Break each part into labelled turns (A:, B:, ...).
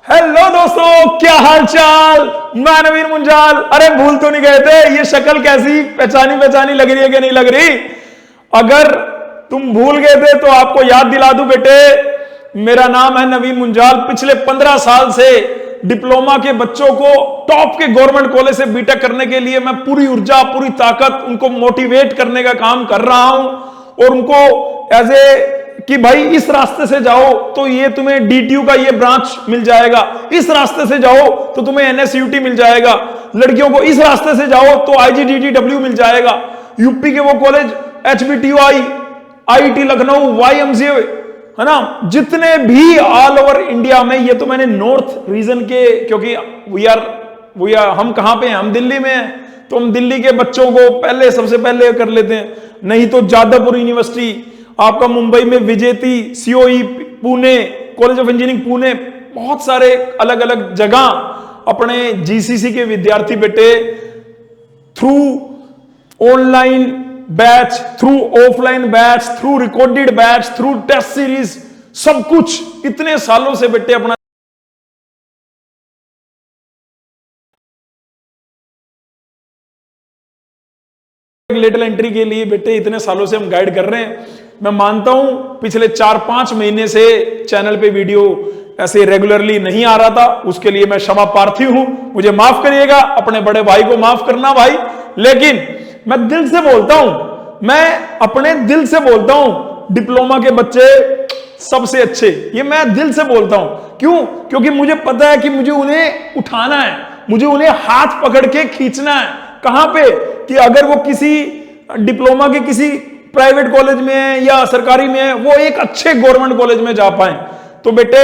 A: Hello दोस्तों, क्या हाल चाल। मैं नवीन मुंजाल। अरे भूल तो नहीं गए थे? ये शक्ल कैसी पहचानी लग रही है कि नहीं लग रही? अगर तुम भूल गए थे तो आपको याद दिला दूं बेटे, मेरा नाम है नवीन मुंजाल। पिछले 15 साल से डिप्लोमा के बच्चों को टॉप के गवर्नमेंट कॉलेज से बीटेक करने के लिए मैं पूरी ऊर्जा, पूरी ताकत उनको मोटिवेट करने का काम कर रहा हूं और उनको एज ए कि भाई इस रास्ते से जाओ तो ये तुम्हें डीटीयू का ये ब्रांच मिल जाएगा, इस रास्ते से जाओ तो तुम्हें एनएसयूटी मिल जाएगा, लड़कियों को इस रास्ते से जाओ तो आईजीडीडब्ल्यू मिल जाएगा, यूपी के वो कॉलेज एचबीटीयूआई, आईटी लखनऊ, वाईएमसीए, है ना, जितने भी ऑल ओवर इंडिया में। ये तो मैंने नॉर्थ रीजन के, क्योंकि वी आर हम कहां पे हैं? हम दिल्ली में हैं, तो हम दिल्ली के बच्चों को पहले सबसे पहले कर लेते हैं। नहीं तो जादवपुर यूनिवर्सिटी, आपका मुंबई में VJTI, COE Pune, college of engineering Pune, बहुत सारे अलग अलग जगह अपने जीसीसी के विद्यार्थी बेटे through online batch, through offline batch, through recorded batch, through test series, सब कुछ इतने सालों से बेटे अपना लेटरल एंट्री के लिए बेटे इतने सालों से हम गाइड कर रहे हैं। मैं मानता हूं पिछले 4-5 महीने से चैनल पे वीडियो ऐसे रेगुलरली नहीं आ रहा था, उसके लिए मैं क्षमा प्रार्थी हूं, मुझे माफ करिएगा, अपने बड़े भाई को माफ करना भाई। लेकिन मैं दिल से बोलता हूं, मैं अपने दिल से बोलता हूं, डिप्लोमा के बच्चे सबसे अच्छे, ये मैं दिल से बोलता हूं। क्यों? क्योंकि मुझे पता है कि मुझे उन्हें उठाना है, मुझे उन्हें हाथ पकड़ के खींचना है। कहां पे? कि अगर वो किसी डिप्लोमा के किसी प्राइवेट कॉलेज में है या सरकारी में है, वो एक अच्छे गवर्नमेंट कॉलेज में जा पाए। तो बेटे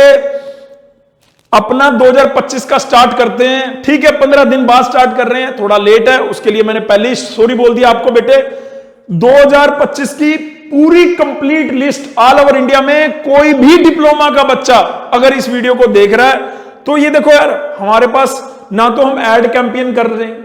A: अपना 2025 का स्टार्ट करते हैं। ठीक है, 15 दिन बाद स्टार्ट कर रहे हैं, थोड़ा लेट है, उसके लिए मैंने पहले ही सॉरी बोल दिया आपको। बेटे 2025 की पूरी complete list all over India में कोई भी डिप्लोमा का बच्चा अगर इस वीडियो को देख रहा है तो ये देखो यार, हमारे पास ना तो हम एड कैंपेन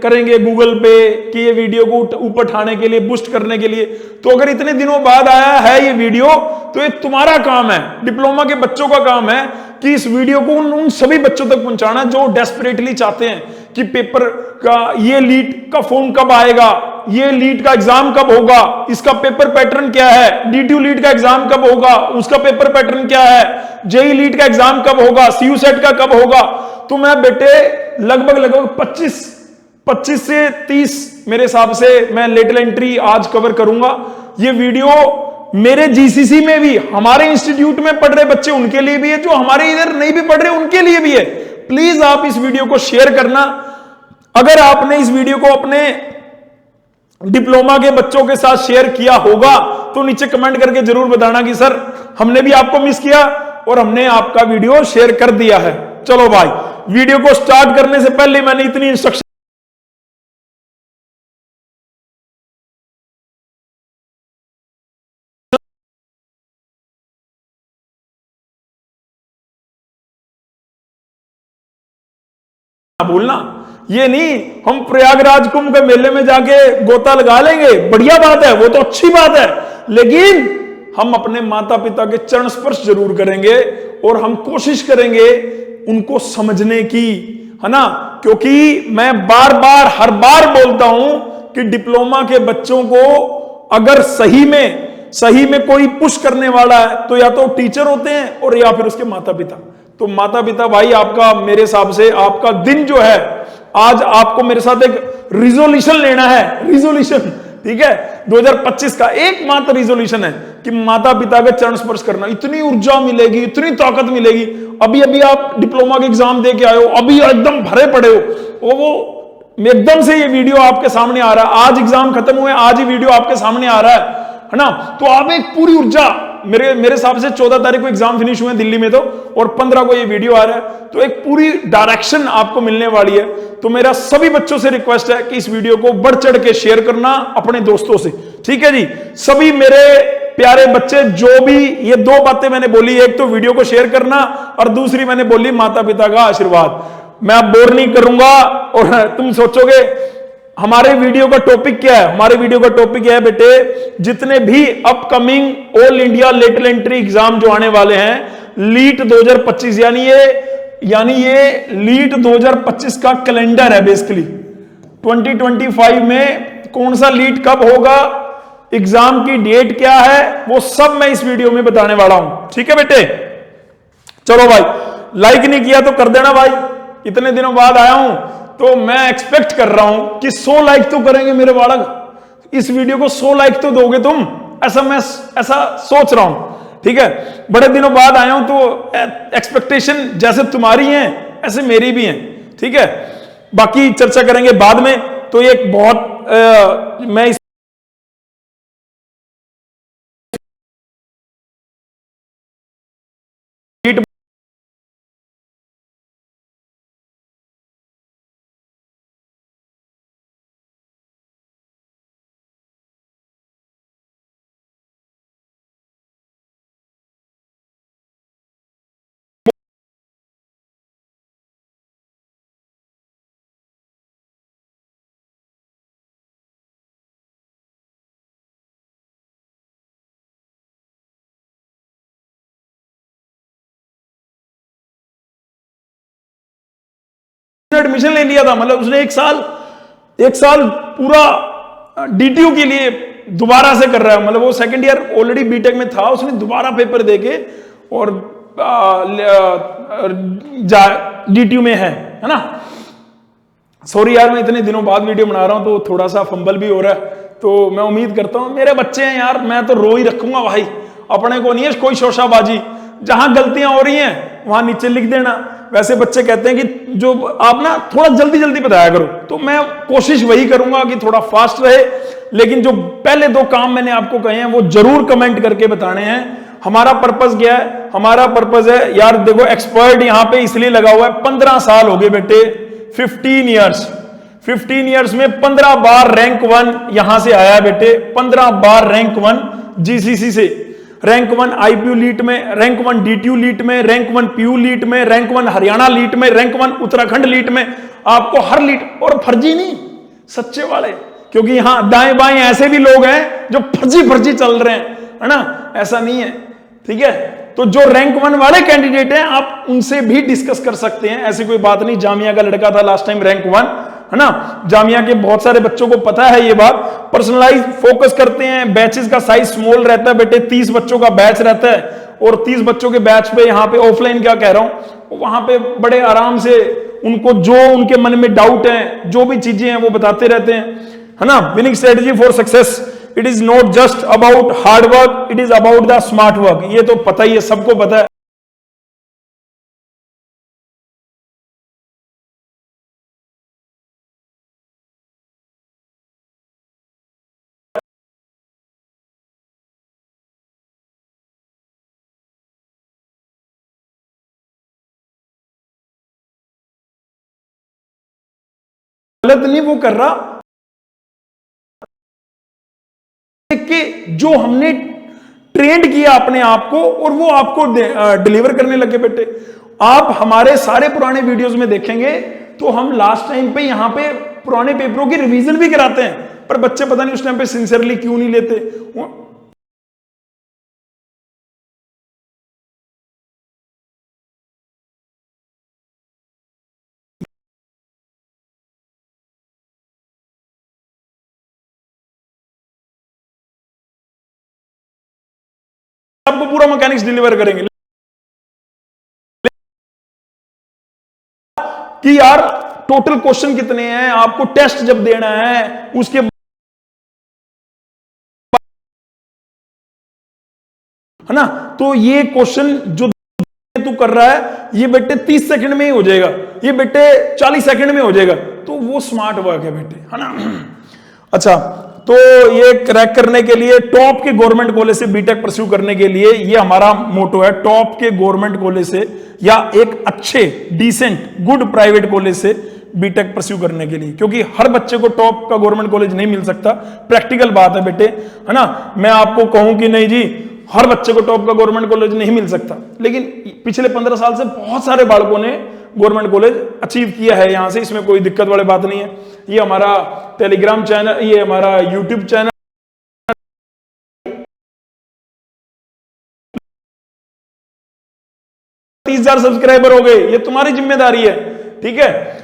A: करेंगे गूगल पे कि ये वीडियो को ऊपर उठाने के लिए, बूस्ट करने के लिए। तो अगर इतने दिनों बाद आया है ये वीडियो, तो ये तुम्हारा काम है, डिप्लोमा के बच्चों का काम है कि इस वीडियो को उन सभी बच्चों तक पहुंचाना जो डेस्परेटली चाहते हैं कि पेपर का ये लीट का फॉर्म कब आएगा, ये लीट का एग्जाम कब होगा, इसका पेपर पैटर्न क्या है, डीटीयू लीट का एग्जाम कब होगा, उसका पेपर पैटर्न क्या है, जेई लीट का एग्जाम कब होगा, सीयू सेट का कब होगा। तो मैं बेटे लगभग 25 से 30 मेरे हिसाब से मैं लेटरल एंट्री आज कवर करूंगा। ये वीडियो मेरे जीसीसी में भी, हमारे इंस्टीट्यूट में पढ़ रहे बच्चे उनके लिए भी है, जो हमारे इधर नहीं भी पढ़ रहे उनके लिए भी है। प्लीज आप इस वीडियो को शेयर करना। अगर आपने इस वीडियो को अपने डिप्लोमा के बच्चों के साथ शेयर किया होगा तो नीचे कमेंट करके जरूर बताना कि सर हमने भी आपको मिस किया और हमने आपका वीडियो शेयर कर दिया है। चलो भाई, वीडियो को स्टार्ट करने से पहले मैंने इतनी इंस्ट्रक्शन बोलना, ये नहीं हम प्रयागराज कुंभ के मेले में जाके गोता लगा लेंगे, बढ़िया बात है, वो तो अच्छी बात है, लेकिन हम अपने माता पिता के चरण स्पर्श जरूर करेंगे और हम कोशिश करेंगे उनको समझने की, है ना। क्योंकि मैं बार बार हर बार बोलता हूं कि डिप्लोमा के बच्चों को अगर सही में कोई पुश करने वाला है तो या तो टीचर होते हैं और या फिर उसके माता पिता। तो माता पिता भाई, आपका मेरे हिसाब से आपका दिन जो है, आज आपको मेरे साथ एक रिजोल्यूशन लेना है, रिजोल्यूशन, ठीक है, 2025 का एकमात्र रिजोल्यूशन है कि माता पिता के चरण स्पर्श करना। इतनी ऊर्जा मिलेगी, इतनी ताकत मिलेगी। अभी अभी आप डिप्लोमा के एग्जाम दे के आए हो, अभी एकदम भरे पड़े हो, वो एकदम से ये वीडियो आपके सामने आ रहा है, आज एग्जाम खत्म हुए, आज ही वीडियो आपके सामने आ रहा है ना। तो आप एक पूरी ऊर्जा, मेरे हिसाब से 14 तारीख को एग्जाम फिनिश हुए दिल्ली में तो, और 15 को ये वीडियो आ रहा है, तो एक पूरी डायरेक्शन आपको मिलने वाली है। तो मेरा सभी बच्चों से रिक्वेस्ट है कि इस वीडियो को बढ़ चढ़ के शेयर करना अपने दोस्तों से, ठीक है जी। सभी मेरे प्यारे बच्चे, जो भी ये 2 बातें मैंने बोली, एक तो वीडियो को शेयर करना और दूसरी मैंने बोली माता पिता का आशीर्वाद। मैं अब बोर नहीं करूंगा और तुम सोचोगे हमारे वीडियो का टॉपिक क्या है। हमारे वीडियो का टॉपिक है बेटे, जितने भी upcoming all India lateral entry exam जो आने वाले हैं, लीट 2025, यानी ये यानी ये लीट 2025 का कैलेंडर है बेसिकली। 2025 में कौन सा लीट कब होगा, एग्जाम की डेट क्या है, वो सब मैं इस वीडियो में बताने वाला हूं। ठीक है बेटे, चलो भाई, लाइक नहीं किया तो कर देना भाई, इतने दिनों बाद आया हूं तो मैं एक्सपेक्ट कर रहा हूं कि 100 लाइक तो करेंगे मेरे बालक, इस वीडियो को 100 लाइक तो दोगे तुम, ऐसा सोच रहा हूं। ठीक है, बड़े दिनों बाद आया हूं तो एक्सपेक्टेशन जैसे तुम्हारी है ऐसे मेरी भी है। ठीक है, बाकी चर्चा करेंगे बाद में। तो ये एक बहुत मैं इस एडमिशन ले लिया था, मतलब उसने एक साल पूरा डीटीयू के लिए दोबारा से कर रहा है, मतलब वो सेकंड ईयर ऑलरेडी बीटेक में था, उसने दोबारा पेपर देके और डीटीयू में है ना। सॉरी यार, मैं इतने दिनों बाद वीडियो बना रहा हूं तो थोड़ा सा फंबल भी हो रहा है, तो मैं उम्मीद करता हूं, मेरे बच्चे हैं यार, मैं तो रो ही रखूंगा भाई, अपने को नहीं है कोई शोशाबाजी, जहां गलतियां हो रही हैं वहां नीचे लिख देना। वैसे बच्चे कहते हैं कि जो आप ना थोड़ा जल्दी जल्दी बताया करो, तो मैं कोशिश वही करूंगा कि थोड़ा फास्ट रहे, लेकिन जो पहले 2 काम मैंने आपको कहे हैं वो जरूर कमेंट करके बताने हैं। हमारा पर्पस क्या है, हमारा पर्पस है यार, देखो एक्सपर्ट यहां पे इसलिए लगा हुआ है, 15 साल हो गए बेटे, 15 ईयर्स में 15 बार रैंक 1 यहां से आया है बेटे, 15 बार रैंक 1 जीसीसी से, रैंक 1 आईपीयू लीट में, रैंक 1 डीटीयू लीट में, रैंक 1 पीयू लीट में, रैंक 1 हरियाणा लीट में, रैंक 1 उत्तराखंड लीट में, आपको हर लीट, और फर्जी नहीं, सच्चे वाले, क्योंकि यहां दाएं बाएं ऐसे भी लोग हैं जो फर्जी चल रहे हैं, है ना, ऐसा नहीं है। ठीक है, तो जो रैंक 1 वाले कैंडिडेट हैं आप उनसे भी डिस्कस कर सकते हैं, ऐसी कोई बात नहीं। जामिया का लड़का था लास्ट टाइम रैंक 1, है ना, जामिया के बहुत सारे बच्चों को पता है ये बात। पर्सनलाइज फोकस करते हैं, बैचेस का साइज स्मॉल रहता है बेटे, 30 बच्चों का बैच रहता है, और 30 बच्चों के बैच पे यहाँ पे ऑफलाइन क्या कह रहा हूं, वहां पे बड़े आराम से उनको जो उनके मन में डाउट है, जो भी चीजें हैं वो बताते रहते हैं, है ना। Winning strategy for success, it is not just about hard work, it is about the smart work, ये तो पता ही है, सबको पता है। गलत नहीं वो कर रहा कि जो हमने ट्रेंड किया अपने आप को और वो आपको डिलीवर करने लगे बेटे। आप हमारे सारे पुराने वीडियोस में देखेंगे तो हम लास्ट टाइम पे यहां पे पुराने पेपरों की रिवीजन भी कराते हैं, पर बच्चे पता नहीं उस टाइम पे सिंसियरली क्यों नहीं लेते। आपको पूरा मैकेनिक्स डिलीवर करेंगे कि यार टोटल क्वेश्चन कितने हैं, आपको टेस्ट जब देना है उसके, है ना, तो ये क्वेश्चन जो तू कर रहा है ये बेटे 30 सेकंड में ही हो जाएगा, ये बेटे 40 सेकंड में हो जाएगा, तो वो स्मार्ट वर्क है बेटे, है ना। अच्छा, तो ये क्रैक करने के लिए टॉप के गवर्नमेंट कॉलेज से बीटेक परस्यू करने के लिए ये हमारा मोटो है, टॉप के गवर्नमेंट कॉलेज से या एक अच्छे डिसेंट गुड प्राइवेट कॉलेज से बीटेक परस्यू करने के लिए, क्योंकि हर बच्चे को टॉप का गवर्नमेंट कॉलेज नहीं मिल सकता, प्रैक्टिकल बात है बेटे, है ना। मैं आपको कहूं कि नहीं जी हर बच्चे को टॉप का गवर्नमेंट कॉलेज नहीं मिल सकता, लेकिन पिछले 15 साल से बहुत सारे बालकों ने गवर्नमेंट कॉलेज अचीव किया है यहां से, इसमें कोई दिक्कत वाली बात नहीं है। ये हमारा टेलीग्राम चैनल, ये हमारा यूट्यूब चैनल, 30,000 सब्सक्राइबर हो गए, ये तुम्हारी जिम्मेदारी है, ठीक है।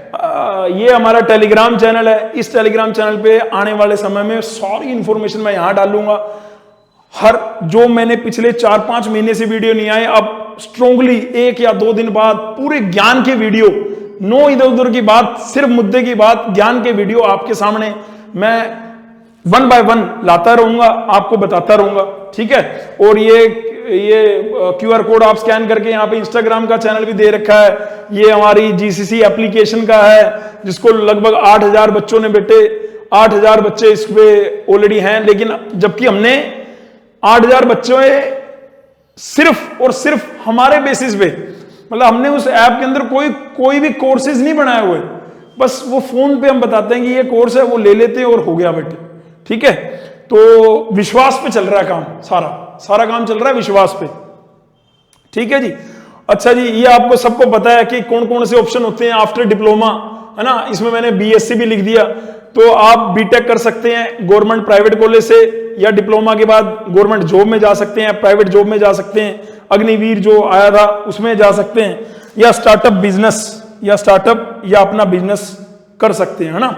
A: ये हमारा टेलीग्राम चैनल है, इस टेलीग्राम चैनल पे आने वाले समय में सारी इंफॉर्मेशन मैं यहां डालूंगा। हर जो मैंने पिछले 4-5 महीने से वीडियो नहीं आए, अब स्ट्रांगली 1 या 2 दिन बाद पूरे ज्ञान के वीडियो, नो इधर उधर की बात, सिर्फ मुद्दे की बात, ज्ञान के वीडियो आपके सामने मैं 1 बाय 1 लाता रहूंगा, आपको बताता रहूंगा, ठीक है। और ये QR कोड आप स्कैन करके यहाँ पे इंस्टाग्राम का चैनल भी दे रखा है, ये हमारी GCC एप्लीकेशन का है, जिसको लगभग 8,000 बच्चों ने, बेटे 8,000 बच्चे इस पे ऑलरेडी हैं, लेकिन जबकि हमने 8,000 बच्चों सिर्फ और सिर्फ हमारे बेसिस पे, मतलब हमने उस ऐप के अंदर कोई भी कोर्सेज नहीं बनाए हुए, बस वो फोन पे हम बताते हैं कि ये कोर्स है, वो ले लेते हैं और हो गया बेटे, ठीक है। तो विश्वास पे चल रहा है काम, सारा काम चल रहा है विश्वास पे, ठीक है जी। अच्छा जी, ये आपको सबको पता है कि कौन कौन से ऑप्शन होते हैं आफ्टर डिप्लोमा, है ना। इसमें मैंने BSc भी लिख दिया, तो आप BTech कर सकते हैं गवर्नमेंट प्राइवेट कॉलेज से, या डिप्लोमा के बाद गवर्नमेंट जॉब में जा सकते हैं, प्राइवेट जॉब में जा सकते हैं, अग्निवीर जो आया था उसमें जा सकते हैं, या स्टार्टअप बिजनेस, या अपना बिजनेस कर सकते हैं, है ना।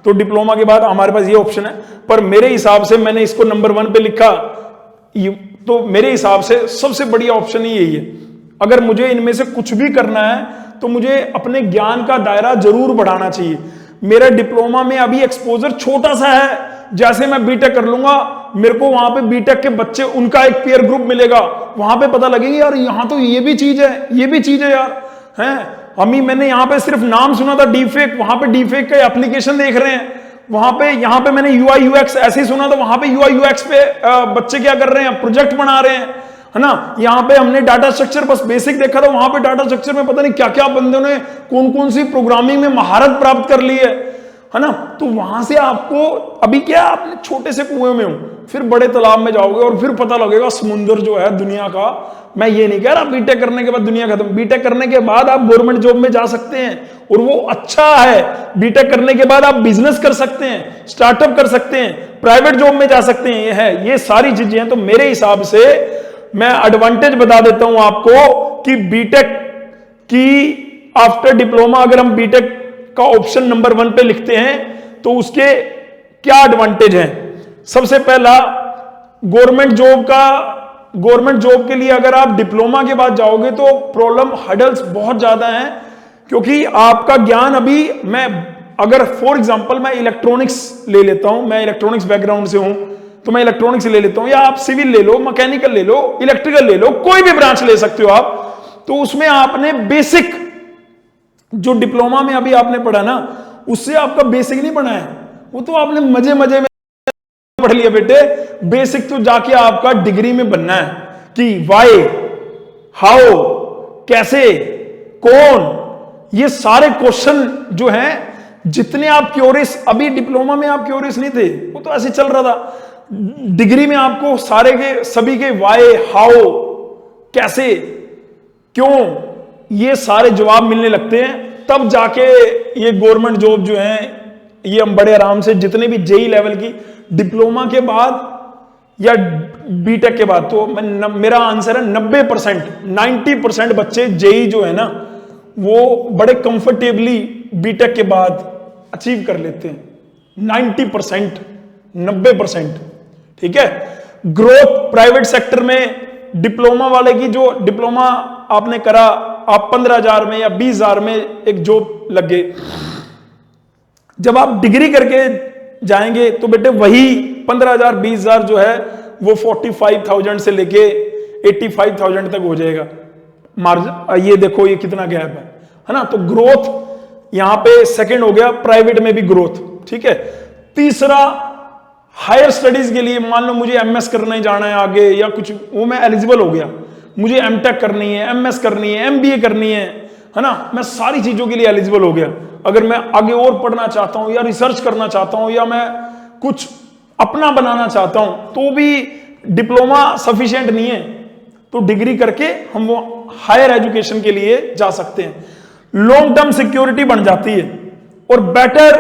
A: तो डिप्लोमा के बाद हमारे पास ये ऑप्शन है, पर मेरे हिसाब से मैंने इसको नंबर 1 पे लिखा, तो मेरे हिसाब से सबसे बढ़िया ऑप्शन ही यही है। अगर मुझे इनमें से कुछ भी करना है तो मुझे अपने ज्ञान का दायरा जरूर बढ़ाना चाहिए। मेरा डिप्लोमा में अभी एक्सपोजर छोटा सा है, जैसे मैं BTech कर लूंगा, मेरे को वहां पे BTech के बच्चे, उनका एक पीयर ग्रुप मिलेगा, वहां पे पता लगेगा यार यहां तो ये भी चीज है यार, हैं। मैंने यहाँ पे सिर्फ नाम सुना था डीफेक, वहां पे डीफेक का एप्लीकेशन देख रहे हैं, वहां पे, यहाँ पे मैंने UI UX ऐसे ही सुना था, वहां पे UI UX पे बच्चे क्या कर रहे हैं, प्रोजेक्ट बना रहे हैं, है ना। यहाँ पे हमने डाटा स्ट्रक्चर बस बेसिक देखा था, वहां पे डाटा स्ट्रक्चर में पता नहीं क्या क्या बंदों ने कौन कौन सी प्रोग्रामिंग में महारत प्राप्त कर ली है ना। तो वहां से आपको अभी क्या, आप छोटे से कुएं में हो, फिर बड़े तालाब में जाओगे और फिर पता लगेगा समुद्र जो है दुनिया का। मैं ये नहीं कह रहा BTech करने के बाद दुनिया खत्म, BTech करने के बाद आप गवर्नमेंट जॉब में जा सकते हैं और वो अच्छा है। BTech करने के बाद आप बिजनेस कर सकते हैं, स्टार्टअप कर सकते हैं, प्राइवेट जॉब में जा सकते हैं, ये है, ये सारी चीजें हैं। तो मेरे हिसाब से मैं एडवांटेज बता देता हूं आपको कि BTech की आफ्टर डिप्लोमा अगर हम BTech का ऑप्शन नंबर 1 पे लिखते हैं तो उसके क्या एडवांटेज हैं। सबसे पहला, गवर्नमेंट जॉब के लिए अगर आप डिप्लोमा के बाद जाओगे तो प्रॉब्लम हर्डल्स बहुत ज्यादा हैं, क्योंकि आपका ज्ञान अभी, मैं अगर फॉर एग्जांपल मैं इलेक्ट्रॉनिक्स ले लेता हूं, मैं इलेक्ट्रॉनिक्स बैकग्राउंड से हूं, तो मैं इलेक्ट्रॉनिक्स ले लेता हूं, या आप सिविल ले लो, मैकेनिकल ले लो, इलेक्ट्रिकल ले लो, कोई भी ब्रांच ले सकते हो आप। तो उसमें आपने बेसिक जो डिप्लोमा में अभी आपने पढ़ा ना, उससे आपका बेसिक नहीं पढ़ा है, वो तो आपने मजे मजे में पढ़ लिया बेटे। बेसिक तो जाके आपका डिग्री में बनना है कि वाई, हाउ, कैसे, कौन, ये सारे क्वेश्चन जो हैं, जितने आप क्यूरियस, अभी डिप्लोमा में आप क्यूरियस नहीं थे, वो तो ऐसे चल रहा था। डिग्री में आपको सारे के सभी के वाई, हाउ, कैसे, क्यों, ये सारे जवाब मिलने लगते हैं, तब जाके ये गवर्नमेंट जॉब जो है ये हम बड़े आराम से, जितने भी JEE लेवल की डिप्लोमा के बाद या BTech के बाद, तो मेरा आंसर है 90% बच्चे JEE जो है ना वो बड़े कंफर्टेबली BTech के बाद अचीव कर लेते हैं। 90%, ठीक है। ग्रोथ प्राइवेट सेक्टर में डिप्लोमा वाले की, जो डिप्लोमा आपने करा, आप 15,000 में या 20,000 में एक जॉब लग गए, जब आप डिग्री करके जाएंगे तो बेटे वही 15,000 20,000 जो है वो 45,000 से लेके 85,000 तक हो जाएगा मार्जिन। ये देखो ये कितना गैप है ना। तो ग्रोथ यहां पे सेकंड हो गया, प्राइवेट में भी ग्रोथ, ठीक है। तीसरा, हायर स्टडीज के लिए, मान लो मुझे MS करने जाना है आगे या कुछ, वो मैं एलिजिबल हो गया, मुझे MTech करनी है, MS करनी है, MBA करनी है ना, मैं सारी चीजों के लिए एलिजिबल हो गया। अगर मैं आगे और पढ़ना चाहता हूं या रिसर्च करना चाहता हूं या मैं कुछ अपना बनाना चाहता हूं, तो भी डिप्लोमा सफिशिएंट नहीं है, तो डिग्री करके हम वो हायर एजुकेशन के लिए जा सकते हैं। लॉन्ग टर्म सिक्योरिटी बन जाती है और बेटर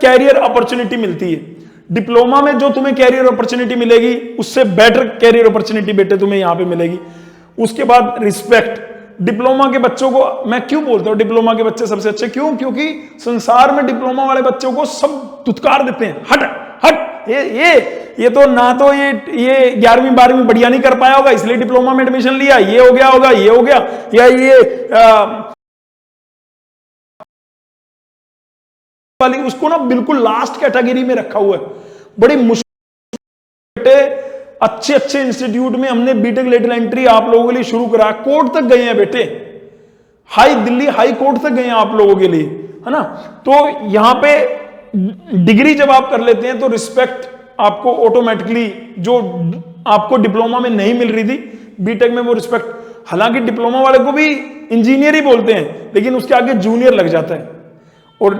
A: कैरियर अपॉर्चुनिटी मिलती है। डिप्लोमा में जो तुम्हें कैरियर अपॉर्चुनिटी मिलेगी, उससे बेटर कैरियर अपॉर्चुनिटी बेटे तुम्हें यहां पे मिलेगी। उसके बाद रिस्पेक्ट, डिप्लोमा के बच्चों को मैं क्यों बोलता हूं डिप्लोमा के बच्चे सबसे अच्छे, क्यों? क्योंकि संसार में डिप्लोमा वाले बच्चों को सब दुत्कार देते हैं, हट हट, ये तो ना तो ये 11वीं 12वीं बढ़िया नहीं कर पाया होगा इसलिए डिप्लोमा में एडमिशन लिया, ये हो गया होगा, ये हो गया, या ये वाली उसको ना बिल्कुल लास्ट कैटेगरी में रखा हुआ है। बड़ी मुश्किल, अच्छे अच्छे इंस्टीट्यूट में हमने बीटेक लेटरल एंट्री आप लोगों के लिए शुरू करा, कोर्ट तक गए हैं बेटे, दिल्ली हाई कोर्ट तक गए हैं आप लोगों के लिए, है ना। तो यहां पे डिग्री जब आप कर लेते हैं तो रिस्पेक्ट आपको ऑटोमेटिकली, जो आपको डिप्लोमा में नहीं मिल रही थी बीटेक में, वो रिस्पेक्ट, हालांकि डिप्लोमा वाले को भी इंजीनियर ही बोलते हैं लेकिन उसके आगे जूनियर लग जाता है, और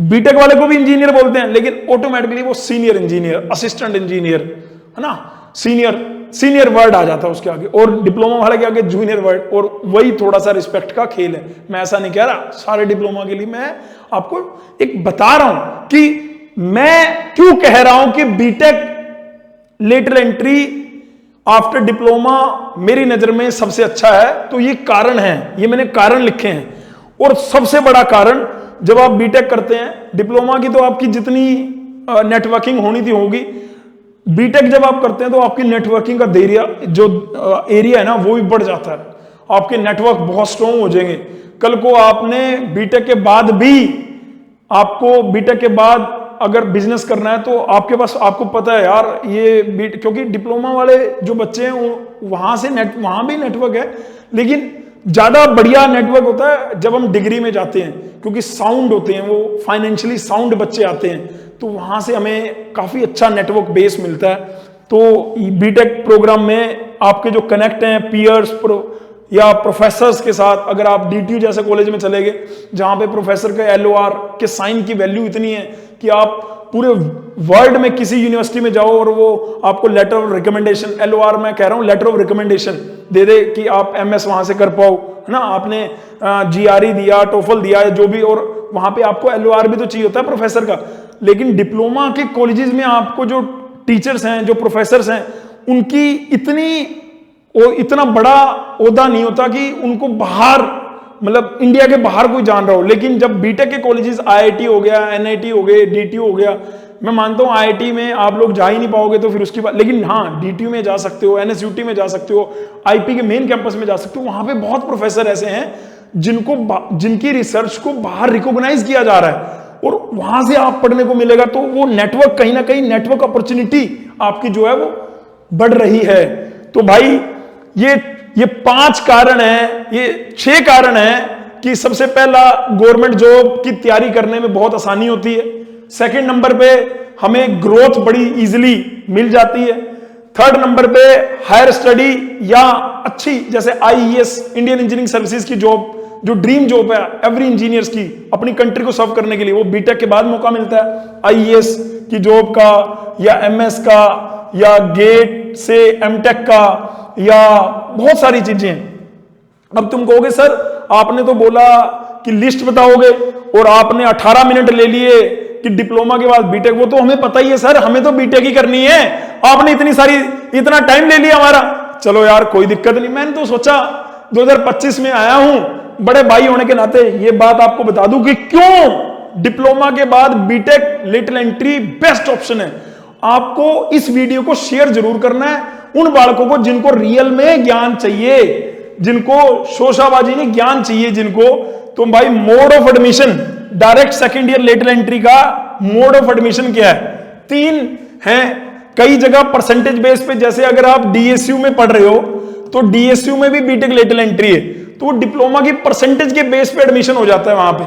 A: बीटेक वाले को भी इंजीनियर बोलते हैं लेकिन ऑटोमेटिकली वो सीनियर इंजीनियर, असिस्टेंट इंजीनियर, है ना, सीनियर वर्ड आ जाता है उसके आगे, और डिप्लोमा वाले के आगे जूनियर वर्ड, और वही थोड़ा सा रिस्पेक्ट का खेल है। मैं ऐसा नहीं कह रहा सारे डिप्लोमा के लिए, मैं आपको एक बता रहा हूं कि मैं क्यों कह रहा हूं कि BTech lateral entry after diploma मेरी नजर में सबसे अच्छा है। तो ये कारण है, ये मैंने कारण लिखे हैं, और सबसे बड़ा कारण, जब आप बीटेक करते हैं डिप्लोमा की तो आपकी जितनी नेटवर्किंग होनी थी होगी, बीटेक जब आप करते हैं तो आपकी नेटवर्किंग का एरिया है ना वो भी बढ़ जाता है, आपके नेटवर्क बहुत स्ट्रॉन्ग हो जाएंगे। कल को आपने बीटेक के बाद भी, आपको बीटेक के बाद अगर बिजनेस करना है तो आपके पास, आपको पता है यार ये क्योंकि डिप्लोमा वाले जो बच्चे हैं वहां भी नेटवर्क है, लेकिन ज्यादा बढ़िया नेटवर्क होता है जब हम डिग्री में जाते हैं, क्योंकि साउंड होते हैं, वो फाइनेंशियली साउंड बच्चे आते हैं, तो वहां से हमें काफी अच्छा नेटवर्क बेस मिलता है। तो बीटेक प्रोग्राम में आपके जो कनेक्ट हैं पीयर्स या प्रोफेसर्स के साथ, अगर आप डीटीयू जैसे कॉलेज में चले गए जहां पे प्रोफेसर के एलओआर के साइन की वैल्यू इतनी है कि आप पूरे वर्ल्ड में किसी यूनिवर्सिटी में जाओ और वो आपको लेटर ऑफ रिकमेंडेशन, एलओआर मैं कह रहा हूं, लेटर ऑफ रिकमेंडेशन दे दे कि आप एमएस वहां से कर पाओ, है ना, आपने जीआरई दिया, टोफल दिया, जो भी, और वहां पे आपको एलओआर भी तो चाहिए होता है प्रोफेसर का। लेकिन डिप्लोमा के कॉलेजेस में आपको जो टीचर्स हैं, जो प्रोफेसर्स हैं, उनकी इतना बड़ा ओहदा नहीं होता कि उनको बाहर, मतलब इंडिया के बाहर कोई जान रहा हो। लेकिन जब बीटेक के कॉलेजेस, आईआईटी हो गया, एनआईटी हो गए, डीटीयू हो गया, मैं मानता हूं आईआईटी में आप लोग जा ही नहीं पाओगे तो फिर उसकी बात, लेकिन हाँ डीटीयू में जा सकते हो, एनएसयूटी में जा सकते हो, आईपी के मेन कैंपस में जा सकते हो। वहां पे बहुत प्रोफेसर ऐसे हैं जिनकी रिसर्च को बाहर रिकॉग्नाइज किया जा रहा है, और वहां से आप पढ़ने को मिलेगा। तो वो नेटवर्क, कहीं ना कहीं नेटवर्क अपॉर्चुनिटी आपकी जो है वो बढ़ रही है। तो भाई ये 5 कारण है, ये 6 कारण है कि सबसे पहला गवर्नमेंट जॉब की तैयारी करने में बहुत आसानी होती है। सेकंड नंबर पे हमें ग्रोथ बड़ी इजीली मिल जाती है। थर्ड नंबर पे हायर स्टडी या अच्छी, जैसे आईईएस, इंडियन इंजीनियरिंग सर्विसेज की जॉब, जो ड्रीम जॉब है एवरी इंजीनियर्स की, अपनी कंट्री को सर्व करने के लिए, वो बीटेक के बाद मौका मिलता है। आईईएस की जॉब का, या एमएस का, या गेट से एमटेक का, या बहुत सारी चीजें हैं। अब तुम कहोगे सर आपने तो बोला कि लिस्ट बताओगे और आपने 18 मिनट ले लिए कि डिप्लोमा के बाद बीटेक, वो तो हमें पता ही है सर, हमें तो बीटेक ही करनी है, आपने इतना टाइम ले लिया हमारा। चलो यार कोई दिक्कत नहीं, मैंने तो सोचा 2025 में आया हूं, बड़े भाई होने के नाते ये बात आपको बता दूं कि क्यों डिप्लोमा के बाद BTech lateral entry best option है। आपको इस वीडियो को शेयर जरूर करना है उन बालकों को जिनको रियल में ज्ञान चाहिए, जिनको शोशाबाजी नहीं ज्ञान चाहिए जिनको। तो भाई mode of admission, direct second year lateral entry का मोड ऑफ एडमिशन क्या है? 3 हैं। कई जगह परसेंटेज बेस पे, जैसे अगर आप डीएसयू में पढ़ रहे हो तो डीएसयू में भी बीटेक लेटरल एंट्री है, तो डिप्लोमा की परसेंटेज के बेस पे एडमिशन हो जाता है वहां पे।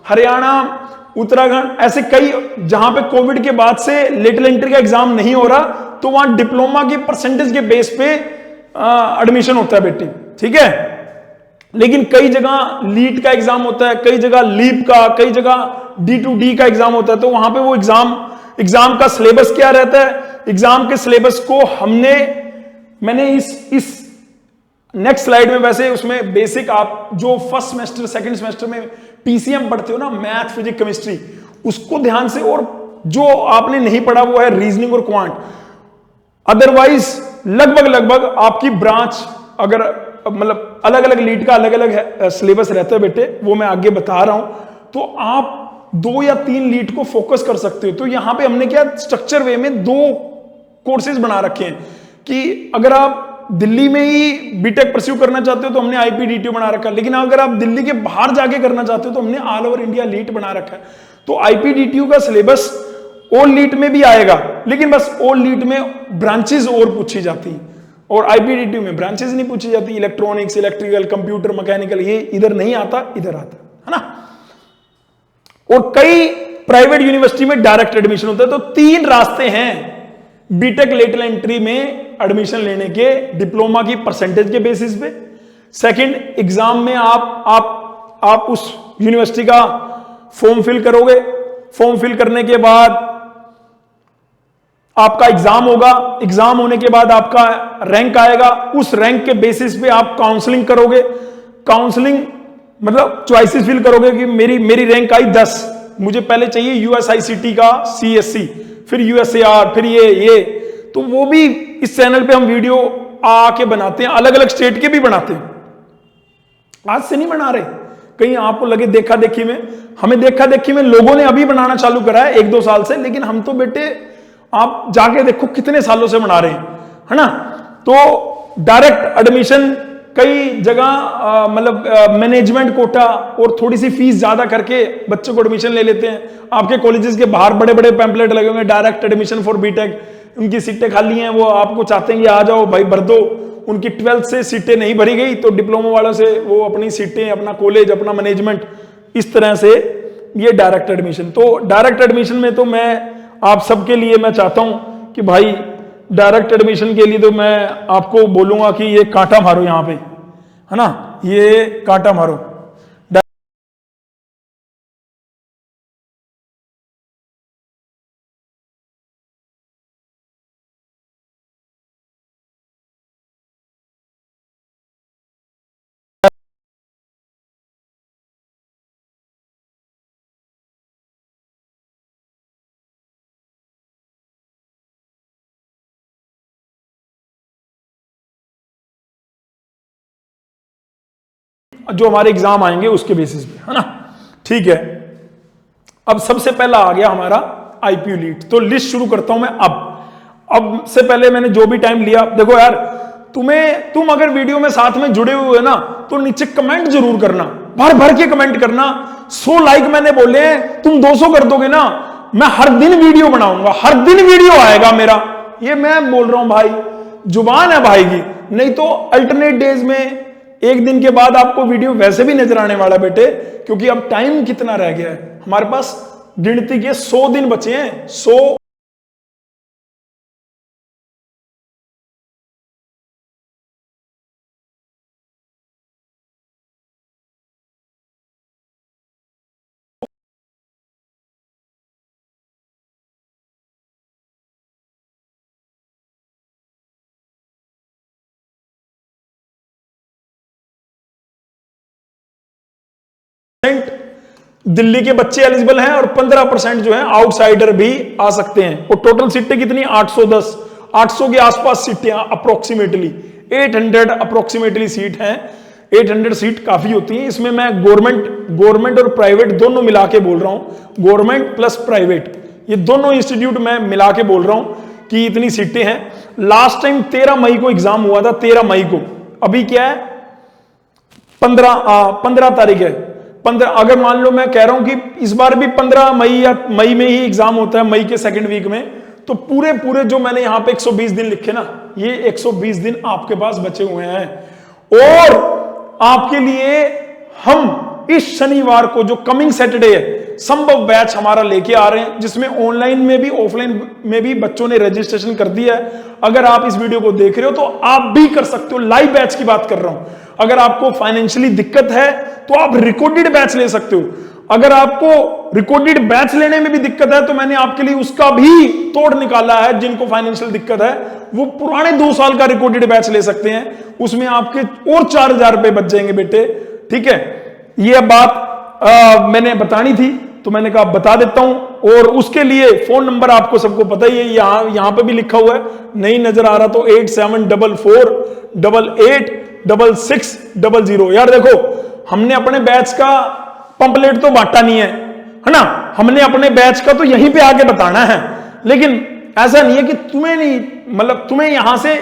A: हरियाणा, उत्तराखंड, ऐसे कई जहां पे कोविड के बाद से लेटरल एंट्री का एग्जाम नहीं हो रहा, तो वहां डिप्लोमा की परसेंटेज के बेस पे एडमिशन होता है बेटी, ठीक है। लेकिन कई जगह लीट का एग्जाम होता है, कई जगह लीप का, कई जगह D2D का एग्जाम होता है। तो वहां पे वो एग्जाम का सिलेबस क्या रहता है? एग्जाम के सिलेबस को मैंने इस नेक्स्ट स्लाइड में, वैसे उसमें बेसिक आप जो फर्स्ट सेमेस्टर सेकंड सेमेस्टर में पीसीएम पढ़ते हो ना, मैथ फिजिक्स केमिस्ट्री, उसको ध्यान से, और जो आपने नहीं पढ़ा वो है रीजनिंग और क्वांट। अदरवाइज लगभग आपकी ब्रांच, अगर मतलब अलग अलग लीट का अलग अलग सिलेबस रहता है बेटे, वो मैं आगे बता रहा हूं। तो आप 2 या 3 लीट को फोकस कर सकते हो। तो यहां पे हमने क्या स्ट्रक्चर वे में 2 कोर्सेज बना रखे हैं कि अगर आप दिल्ली में ही बीटेक परस्यू करना चाहते हो तो हमने आईपीडीटीयू बना रखा है, लेकिन अगर आप दिल्ली के बाहर जाके करना चाहते हो तो हमने ऑल ओवर इंडिया लीट बना रखा है। तो आईपीडीटीयू का सिलेबस ओल्ड लीट में भी आएगा, लेकिन बस ओल्ड लीट में ब्रांचेज और पूछी जाती हैं और आईपीडीटीयू में ब्रांचेज नहीं पूछी जाती। इलेक्ट्रॉनिक्स, इलेक्ट्रिकल, कंप्यूटर, मैकेनिकल, ये इधर नहीं आता, इधर आता है ना। और कई प्राइवेट यूनिवर्सिटी में डायरेक्ट एडमिशन होता है। तो 3 रास्ते हैं बीटेक लेटरल एंट्री में एडमिशन लेने के, डिप्लोमा की परसेंटेज के बेसिस पे। सेकंड, एग्जाम में आप उस यूनिवर्सिटी का फॉर्म फिल करोगे, फॉर्म फिल करने के बाद आपका एग्जाम होगा, एग्जाम होने के बाद आपका रैंक आएगा, उस रैंक के बेसिस पे आप काउंसलिंग करोगे। काउंसलिंग मतलब चॉइसेस फिल करोगे कि मेरी रैंक आई 10, मुझे पहले चाहिए यूएसआईसीटी का सीएससी, फिर यूएसएआर, फिर ये। तो वो भी इस चैनल पे हम वीडियो आके बनाते हैं, अलग अलग स्टेट के भी बनाते हैं। आज से नहीं बना रहे, कहीं आपको लगे देखा देखी में, हमें देखा देखी में लोगों ने अभी बनाना चालू करा है 1-2 साल से, लेकिन हम तो बेटे आप जाके देखो कितने सालों से बना रहे हैं, है ना। तो डायरेक्ट एडमिशन कई जगह मतलब मैनेजमेंट कोटा और थोड़ी सी फीस ज्यादा करके बच्चों को एडमिशन ले लेते हैं। आपके कॉलेजेस के बाहर बड़े बड़े पैम्पलेट लगे होंगे, डायरेक्ट एडमिशन फॉर बीटेक, उनकी सीटें खाली हैं, वो आपको चाहते हैं कि आ जाओ भाई भर दो। उनकी 12th से सीटें नहीं भरी गई तो डिप्लोमा वालों से वो अपनी सीटें, अपना कॉलेज, अपना मैनेजमेंट, इस तरह से ये डायरेक्ट एडमिशन। तो डायरेक्ट एडमिशन में तो मैं आप सबके लिए मैं चाहता हूं कि भाई डायरेक्ट एडमिशन के लिए तो मैं आपको बोलूंगा कि ये कांटा मारो यहां पे, है ना, ये कांटा मारो। जो हमारे एग्जाम आएंगे उसके बेसिस पे, है ना, ठीक है। अब सबसे पहला आ गया हमारा आईपीयू लीट। तो लिस्ट शुरू करता हूं मैं अब से पहले मैंने जो भी टाइम लिया, देखो यार तुम अगर वीडियो में साथ में जुड़े हुए ना तो नीचे कमेंट जरूर करना, भर भर के कमेंट करना। 100 लाइक मैंने बोले हैं, तुम 200 कर दोगे ना, मैं हर दिन वीडियो बनाऊंगा, हर दिन वीडियो आएगा मेरा, ये मैं बोल रहा हूं भाई, जुबान है भाई की। नहीं तो अल्टरनेट डेज में एक दिन के बाद आपको वीडियो वैसे भी नजर आने वाला बेटे, क्योंकि अब टाइम कितना रह गया है हमारे पास, गिनती के 100 दिन बचे हैं। 100 दिल्ली के बच्चे एलिजिबल हैं और 15% जो है आउटसाइडर भी आ सकते हैं। और टोटल सीटें कितनी, 810, 800 के आसपास सीटें अप्रोक्सीमेटली, 800 अप्रोक्सीमेटली सीट हैं। 800 सीट काफी होती हैं। इसमें मैं गवर्नमेंट और प्राइवेट दोनों मिला के बोल रहा हूं, गवर्नमेंट प्लस प्राइवेट, ये दोनों इंस्टीट्यूट में मिला के बोल रहा हूं कि इतनी सीटें हैं। लास्ट टाइम 13 मई को एग्जाम हुआ था, 13 मई को, अभी क्या है 15 तारीख है। 15, अगर मान लो मैं कह रहा हूं कि इस बार भी 15 मई या मई में ही एग्जाम होता है, मई के 2nd वीक में, तो पूरे जो मैंने यहां पे 120 दिन लिखे ना, ये 120 दिन आपके पास बचे हुए हैं। और आपके लिए हम इस शनिवार को जो कमिंग सैटरडे है, संभव बैच हमारा लेके आ रहे हैं, जिसमें ऑनलाइन में भी ऑफलाइन में भी बच्चों ने रजिस्ट्रेशन कर दिया है। अगर आप इस वीडियो को देख रहे हो तो आप भी कर सकते हो, लाइव बैच की बात कर रहा हूं। अगर आपको फाइनेंशियली दिक्कत है तो आप रिकॉर्डेड बैच ले सकते हो। अगर आपको रिकॉर्डेड बैच लेने में भी दिक्कत है तो मैंने आपके लिए उसका भी तोड़ निकाला है। जिनको फाइनेंशियल दिक्कत है वो पुराने 2 साल का रिकॉर्डेड बैच ले सकते हैं, उसमें आपके और 4000 रुपए बच जाएंगे बेटे, ठीक है। ये बात मैंने बतानी थी तो मैंने कहा बता देता हूं। और उसके लिए फोन नंबर आपको सबको पता ही है, यहां पे भी लिखा हुआ है, नहीं नजर आ रहा तो 874488 6600। यार देखो, हमने अपने बैच का पंपलेट तो बांटा नहीं है ना, हमने अपने बैच का तो यहीं पे आके बताना है, लेकिन ऐसा नहीं है कि तुम्हें नहीं, मतलब तुम्हें यहां से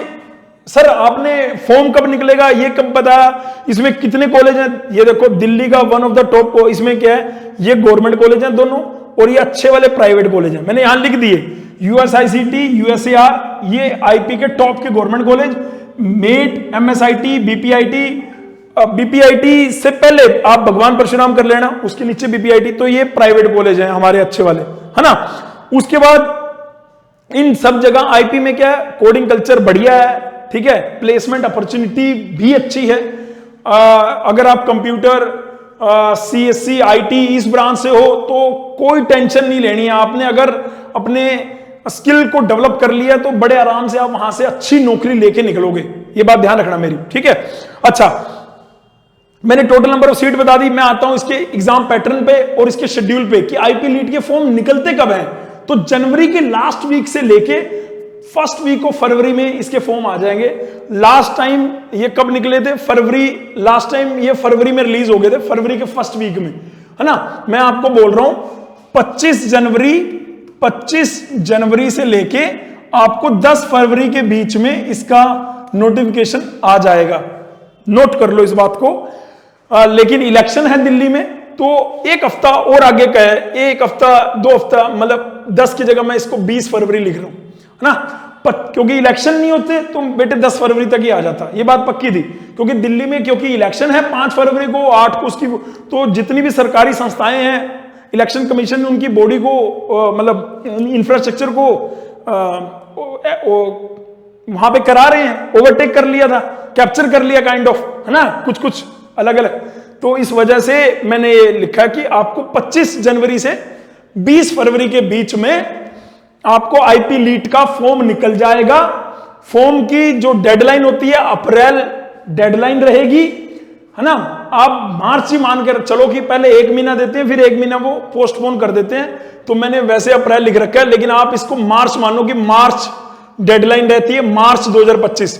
A: सर आपने फॉर्म कब निकलेगा, ये कब बताया, इसमें कितने कॉलेज हैं, ये देखो दिल्ली का वन ऑफ द टॉप को, इसमें क्या है, ये गवर्नमेंट कॉलेज हैं दोनों, और ये अच्छे वाले प्राइवेट कॉलेज हैं, मैंने यहां लिख दिए, यूएसआईसीटी, यूएसएआर, ये आईपी के टॉप के गवर्नमेंट कॉलेज, मेट, एमएसआईटी, बीपीआईटी, बीपीआईटी से पहले आप भगवान परशुराम कर लेना, उसके नीचे बीपीआईटी, तो ये प्राइवेट कॉलेज हैं हमारे अच्छे वाले, है ना। उसके बाद इन सब जगह आईपी में क्या है, कोडिंग कल्चर बढ़िया है, ठीक है, प्लेसमेंट अपॉर्चुनिटी भी अच्छी है। अगर आप कंप्यूटर, सीएससी, आईटी इस ब्रांच से हो तो कोई टेंशन नहीं लेनी है आपने, अगर अपने स्किल को डेवलप कर लिया तो बड़े आराम से आप वहां से अच्छी नौकरी लेके निकलोगे, ये बात ध्यान रखना मेरी, ठीक है। अच्छा, मैंने टोटल नंबर ऑफ सीट बता दी, मैं आता हूं इसके एग्जाम पैटर्न पे और इसके शेड्यूल पे कि आईपी लीट के फॉर्म निकलते कब हैं। तो जनवरी के लास्ट वीक से लेके फर्स्ट वीक ऑफ फरवरी में इसके फॉर्म आ जाएंगे। लास्ट टाइम ये कब निकले थे, फरवरी, लास्ट टाइम ये फरवरी में रिलीज हो गए थे, फरवरी के फर्स्ट वीक में, है ना। मैं आपको बोल रहा हूं 25 जनवरी से लेके आपको 10 फरवरी के बीच में इसका नोटिफिकेशन आ जाएगा, नोट कर लो इस बात को। लेकिन इलेक्शन है दिल्ली में, तो एक हफ्ता और आगे का है, एक हफ्ता 2 हफ्ता, मतलब 10 की जगह मैं इसको 20 फरवरी लिख रहा हूं, है ना। क्योंकि इलेक्शन नहीं होते तो बेटे 10 फरवरी तक ही आ जाता, ये बात पक्की थी, क्योंकि दिल्ली में क्योंकि इलेक्शन है 5 फरवरी को, 8 को उसकी, तो जितनी भी सरकारी संस्थाएं हैं, इलेक्शन कमीशन ने उनकी बॉडी को, मतलब इंफ्रास्ट्रक्चर को वहां पे करा रहे हैं, ओवरटेक कर लिया था, कैप्चर कर लिया काइंड ऑफ, है ना, कुछ कुछ अलग अलग। तो इस वजह से मैंने ये लिखा कि आपको 25 जनवरी से 20 फरवरी के बीच में आपको आईपी लीट का फॉर्म निकल जाएगा। फॉर्म की जो डेडलाइन होती है अप्रैल डेडलाइन रहेगी, है ना। आप मार्च ही मान कर चलो कि पहले 1 महीना देते हैं, फिर 1 महीना वो पोस्टपोन कर देते हैं, तो मैंने वैसे अप्रैल लिख रखा है, लेकिन आप इसको मार्च मानो कि मार्च डेडलाइन रहती है, मार्च 2025।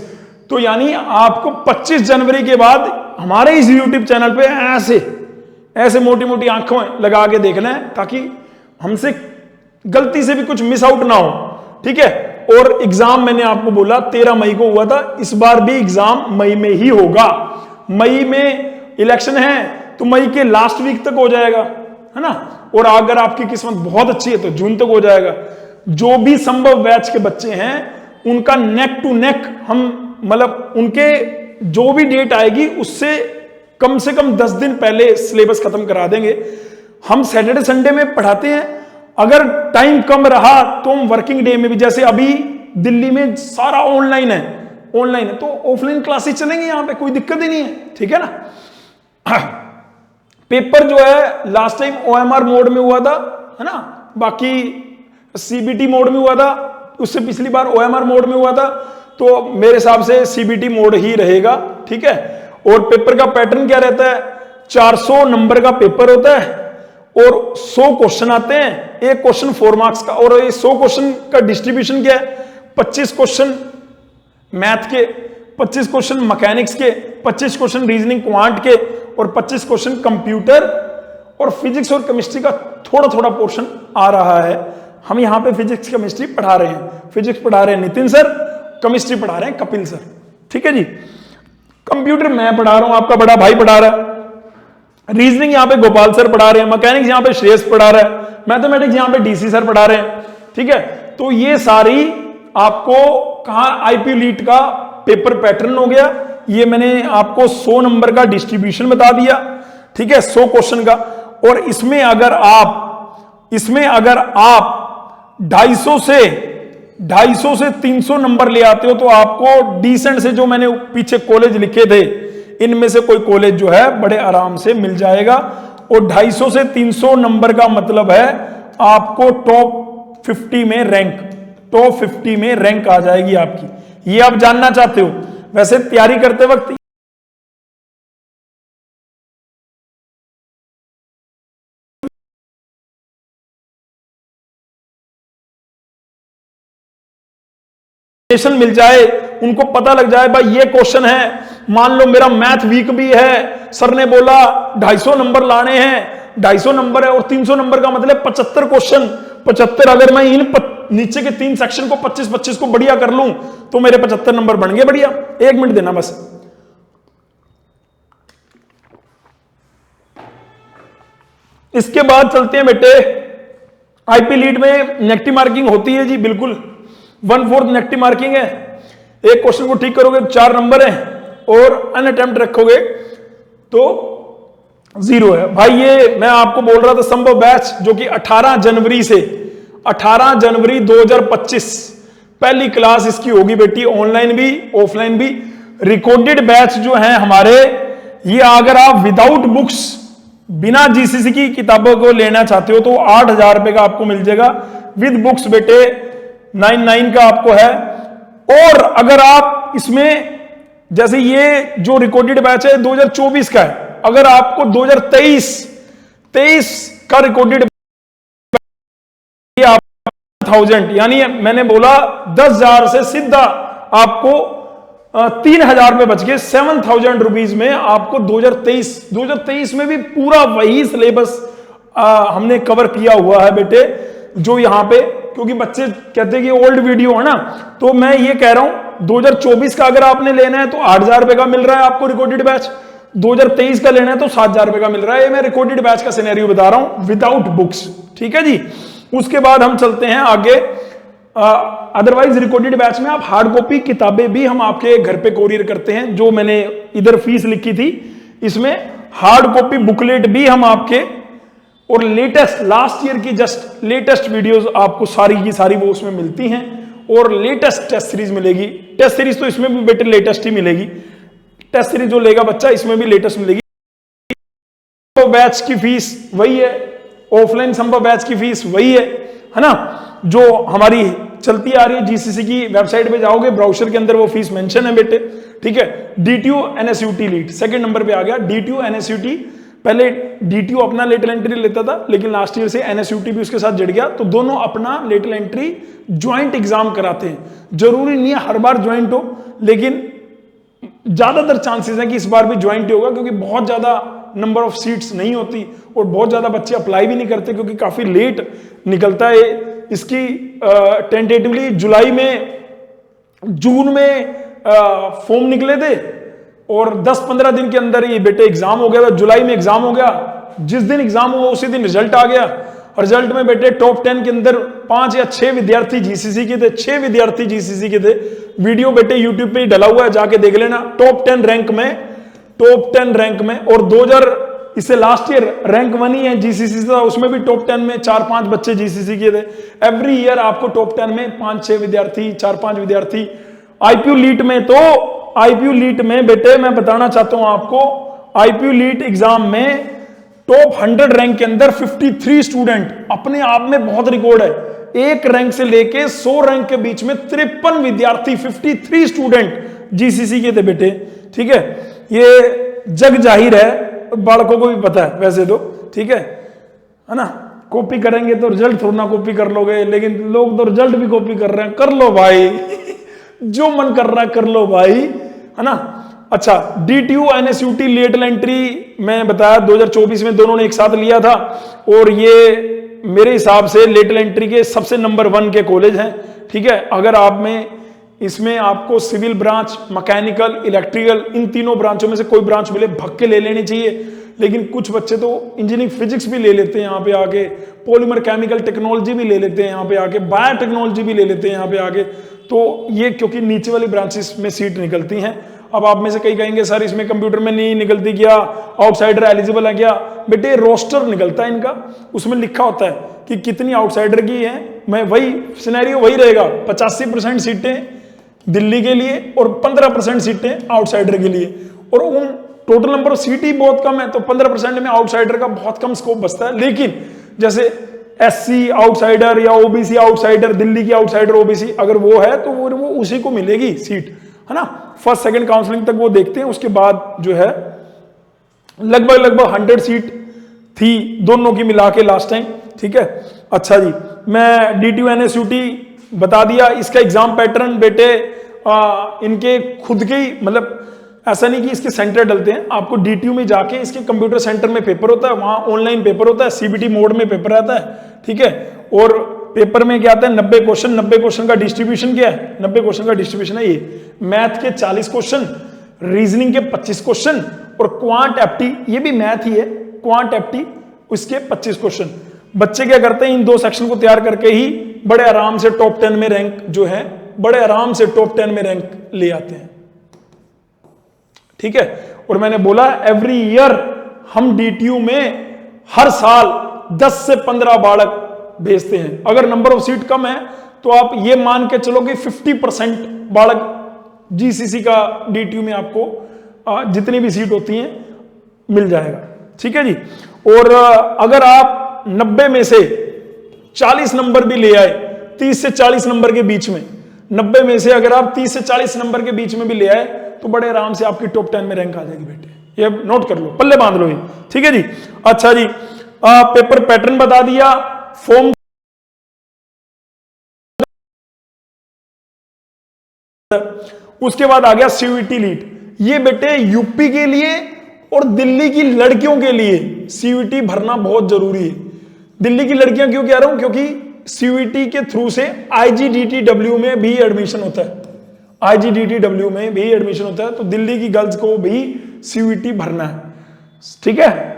A: तो यानी आपको 25 जनवरी के बाद हमारे इस यूट्यूब चैनल पे ऐसे मोटी मोटी आंखों लगा के देखना है, ताकि हमसे गलती से भी कुछ मिस आउट ना हो, ठीक है। और एग्जाम मैंने आपको बोला 13 मई को हुआ था, इस बार भी एग्जाम मई में ही होगा। मई में इलेक्शन है तो मई के लास्ट वीक तक हो जाएगा, है ना। और अगर आपकी किस्मत बहुत अच्छी है तो जून तक हो जाएगा। जो भी संभव बैच के बच्चे हैं उनका नेक टू नेक हम, मतलब उनके जो भी डेट आएगी उससे कम से कम 10 दिन पहले सिलेबस खत्म करा देंगे। हम सैटरडे संडे में पढ़ाते हैं, अगर टाइम कम रहा तो हम वर्किंग डे में भी, जैसे अभी दिल्ली में सारा ऑनलाइन है तो ऑफलाइन क्लासेस चलेंगे, यहां पे कोई दिक्कत ही नहीं है, ठीक है ना। पेपर जो है लास्ट टाइम ओएमआर मोड में हुआ था, है ना, बाकी सीबीटी मोड में हुआ था, उससे पिछली बार ओएमआर मोड में हुआ था, तो मेरे हिसाब से सीबीटी मोड ही रहेगा, ठीक है। और पेपर का पैटर्न क्या रहता है, 400 नंबर का पेपर होता है और 100 क्वेश्चन आते हैं, एक क्वेश्चन 4 मार्क्स का, और ये 100 क्वेश्चन का डिस्ट्रीब्यूशन क्या है, 25 क्वेश्चन मैथ के, 25 क्वेश्चन मैकेनिक्स के, 25 क्वेश्चन रीजनिंग क्वांट के, और 25 क्वेश्चन कंप्यूटर और फिजिक्स और केमिस्ट्री का थोड़ा थोड़ा पोर्शन आ रहा है। हम यहां पे फिजिक्स केमिस्ट्री पढ़ा रहे हैं, फिजिक्स पढ़ा रहे हैं नितिन सर, केमिस्ट्री पढ़ा रहे हैं कपिल सर, ठीक है जी। कंप्यूटर मैं पढ़ा रहा हूं, आपका बड़ा भाई पढ़ा रहा है, रीजनिंग यहां पे गोपाल सर पढ़ा रहे हैं, मैकेनिक्स यहां पे श्रेयस पढ़ा रहा है, मैथमेटिक्स यहां पे डीसी सर पढ़ा रहे हैं, ठीक है। तो ये सारी आपको कहां आईपी लीट का पेपर पैटर्न हो गया। ये मैंने आपको 100 नंबर का डिस्ट्रीब्यूशन बता दिया, ठीक है, 100 क्वेश्चन का। और इसमें अगर आप 250 से 300 नंबर ले आते हो तो आपको डिसेंट से, जो मैंने पीछे कॉलेज लिखे थे इनमें से कोई कॉलेज जो है बड़े आराम से मिल जाएगा। और 250 से 300 नंबर का मतलब है आपको टॉप 50 में रैंक आ जाएगी आपकी। ये आप जानना चाहते हो। वैसे तैयारी करते वक्त मिल जाए, उनको पता लग जाए भाई ये क्वेश्चन है मान लो मेरा मैथ वीक भी है, सर ने बोला 250 नंबर लाने हैं, 250 नंबर है और 300 नंबर का मतलब 75 क्वेश्चन, 75 अगर मैं इन नीचे के 3 सेक्शन को 25-25 को बढ़िया कर लूं तो मेरे 75 नंबर बन गए बढ़िया। 1 मिनट देना बस। इसके बाद चलते हैं बेटे, आईपी लीड में नेगेटिव मार्किंग होती है जी, बिल्कुल 1/4 नेगेटिव मार्किंग है। एक क्वेश्चन को ठीक करोगे 4 नंबर है और अनअटेम्प्ट रखोगे तो 0 है भाई। ये मैं आपको बोल रहा था संभव बैच जो कि 18 जनवरी 2025 पहली क्लास इसकी होगी बेटी, ऑनलाइन भी ऑफलाइन भी। रिकॉर्डेड बैच जो है हमारे, ये अगर आप विदाउट बुक्स बिना जीसीसी की किताबों को लेना चाहते हो तो 8,000 रुपए का आपको मिल जाएगा। विद बुक्स बेटे 99 का आपको है। और अगर आप इसमें जैसे ये जो रिकॉर्डेड बैच है 2024 का है, अगर आपको 2023 का रिकॉर्डेड 1000 यानी मैंने बोला 10,000 से सीधा आपको 3,000 रुपए बच गए। 7,000 रुपीज में आपको 2023 में भी पूरा वही सिलेबस हमने कवर किया हुआ है बेटे, जो यहां पे, क्योंकि बच्चे कहते हैं कि ओल्ड वीडियो है ना, तो मैं ये कह रहा हूं 2024 का अगर आपने लेना है तो 8,000 रुपए का मिल रहा है आपको रिकॉर्डेड बैच, 2023 का लेना है तो 7,000 रुपए का मिल रहा है। ये मैं रिकॉर्डेड बैच का सिनेरियो बता रहा हूं विदाउट बुक्स, ठीक है जी। उसके बाद हम चलते हैं आगे। अदरवाइज रिकॉर्डेड बैच में आप हार्ड कॉपी किताबें भी हम आपके घर पे कोरियर करते हैं, जो मैंने इधर फीस लिखी थी इसमें हार्ड कॉपी बुकलेट भी हम आपके, और लेटेस्ट लास्ट ईयर की जस्ट लेटेस्ट वीडियोस आपको सारी की सारी वो उसमें मिलती हैं, और लेटेस्ट टेस्ट सीरीज मिलेगी। टेस्ट सीरीज तो इसमें भी बेटे लेटेस्ट ही मिलेगी, टेस्ट सीरीज जो लेगा बच्चा इसमें भी लेटेस्ट मिलेगी। तो बैच की फीस वही है, ऑफलाइन संभव बैच की फीस वही है ना, जो हमारी चलती आ रही है। जीसीसी की वेबसाइट पे जाओगे, ब्राउजर के अंदर वो फीस मेंशन है बेटे, ठीक है। DTU NSUT lead second number पे आ गया। डीटीयू एनएसयूटी, पहले डीटीयू अपना लेटरल एंट्री लेता था, लेकिन लास्ट ईयर से एनएसयूटी भी उसके साथ जुड़ गया, तो दोनों अपना लेटरल एंट्री ज्वाइंट एग्जाम कराते हैं। जरूरी नहीं है हर बार ज्वाइंट हो, लेकिन ज्यादातर चांसेस है कि इस बार भी ज्वाइंट होगा, क्योंकि बहुत ज्यादा नंबर ऑफ सीट्स नहीं होती और बहुत ज्यादा बच्चे अप्लाई भी नहीं करते, क्योंकि काफी लेट निकलता है इसकी। टेंटेटिवली जून में फॉर्म निकले थे और 10-15 दिन के अंदर ये बेटे एग्जाम हो गया था। जुलाई में एग्जाम हो गया, जिस दिन एग्जाम हुआ उसी दिन रिजल्ट आ गया। रिजल्ट में बेटे टॉप 10 के अंदर 5 या 6 विद्यार्थी जीसीसी के थे, 6 विद्यार्थी जीसीसी के थे। वीडियो बेटे यूट्यूब पे ही डला हुआ है, जाके देख लेना। टॉप 10 रैंक में, और 2000 इससे लास्ट ईयर रैंक 1 ही है जीसीसी था, उसमें भी टॉप 10 में 4-5 बच्चे जीसीसी के थे। एवरी ईयर आपको टॉप 10 में 5-6 विद्यार्थी, 4-5 विद्यार्थी। आईपीयू लीट में तो आईपीयू लीट में बेटे मैं बताना चाहता हूं आपको, आईपीयू लीट एग्जाम में टॉप 100 रैंक के अंदर 53 स्टूडेंट, अपने आप में बहुत रिकॉर्ड है। एक रैंक से लेके 100 रैंक के बीच में 53 विद्यार्थी, 53 स्टूडेंट जीसीसी के थे बेटे, ठीक है। ये जग जाहिर है, बालकों को भी पता है वैसे तो, ठीक है ना। कॉपी करेंगे तो रिजल्ट थोड़ा ना कॉपी कर लोगे, लेकिन लोग तो रिजल्ट भी कॉपी कर रहे हैं। कर लो भाई जो मन कर रहा है कर लो भाई, है ना। अच्छा, डीटीयू एनएसयूटी लेटरल एंट्री मैं बताया 2024 में दोनों ने एक साथ लिया था, और ये मेरे हिसाब से लेटरल एंट्री के सबसे नंबर 1 के कॉलेज हैं, ठीक है। अगर आप में इसमें आपको सिविल ब्रांच, मैकेनिकल, इलेक्ट्रिकल, इन तीनों ब्रांचों में से कोई ब्रांच मिले भग के ले लेनी चाहिए। लेकिन कुछ बच्चे तो इंजीनियरिंग फिजिक्स भी ले लेते हैं यहाँ पे आके, पॉलीमर केमिकल टेक्नोलॉजी भी ले लेते हैं यहाँ पे आके, बायोटेक्नोलॉजी भी ले लेते हैं यहाँ पे आके। तो ये क्योंकि नीचे वाली ब्रांचेस में सीट निकलती हैं। अब आप में से कई कहेंगे सर इसमें कंप्यूटर में नहीं निकलती क्या, आउटसाइडर एलिजिबल है क्या? बेटे रोस्टर निकलता है इनका, उसमें लिखा होता है कि कितनी आउटसाइडर की है। मैं वही सिनेरियो वही रहेगा, 85% सीटें दिल्ली के लिए और 15% सीटें आउटसाइडर के लिए, और उन टोटल नंबर ऑफ सीट ही बहुत कम है, तो 15% में आउटसाइडर का बहुत कम स्कोप बचता है। लेकिन जैसे एससी आउटसाइडर या ओबीसी आउटसाइडर, दिल्ली की आउटसाइडर ओबीसी अगर वो है तो वो उसी को मिलेगी सीट, है ना। फर्स्ट सेकंड काउंसलिंग तक वो देखते हैं, उसके बाद जो है लगभग 100 सीट थी दोनों की मिला के लास्ट टाइम, ठीक है। अच्छा जी, मैं डीटीयू एनएसयूटी बता दिया। इसका एग्जाम पैटर्न बेटे इनके खुद के ही मतलब ऐसा नहीं कि इसके सेंटर डलते हैं, आपको DTU में जाके इसके कंप्यूटर सेंटर में पेपर होता है, वहां ऑनलाइन पेपर होता है, CBT मोड में पेपर आता है, ठीक है। और पेपर में क्या आता है 90 क्वेश्चन, 90 क्वेश्चन का डिस्ट्रीब्यूशन क्या है, 90 क्वेश्चन का डिस्ट्रीब्यूशन है ये, मैथ के 40 क्वेश्चन, रीजनिंग के 25 क्वेश्चन, और क्वांट एप्टी, ये भी मैथ ही है, क्वांट एप्टी उसके 25 क्वेश्चन। बच्चे क्या करते हैं, इन 2 सेक्शन को तैयार करके ही बड़े आराम से टॉप 10 में रैंक जो है, बड़े आराम से टॉप 10 में रैंक ले आते हैं, ठीक है। और मैंने बोला एवरी ईयर हम DTU में हर साल 10 से 15 बालक भेजते हैं। अगर नंबर ऑफ सीट कम है तो आप ये मान के चलो कि 50% बालक GCC का DTU में आपको जितनी भी सीट होती हैं मिल जाएगा, ठीक है जी। और अगर आप 90 में से 40 नंबर भी ले आए, 30 से 40 नंबर के बीच में, 90 में से अगर आप 30 से 40 नंबर के बीच में भी ले आए तो बड़े आराम से आपकी टॉप 10 में रैंक आ जाएगी बेटे, ये नोट कर लो, पल्ले बांध लो ये, ठीक है जी। अच्छा जी, पेपर पैटर्न बता दिया, फॉर्म उसके बाद आ गया CVT लीट। ये बेटे यूपी के लिए और दिल्ली की लड़कियों के लिए CVT भरना बहुत जरूरी है। दिल्ली की लड़कियां क्यों कह रहा हूं, क्योंकि CVT के थ्रू से IGDTW में भी एडमिशन होता है, IGDTW में भी एडमिशन होता है, तो दिल्ली की गर्ल्स को भी CVT भरना है, ठीक है।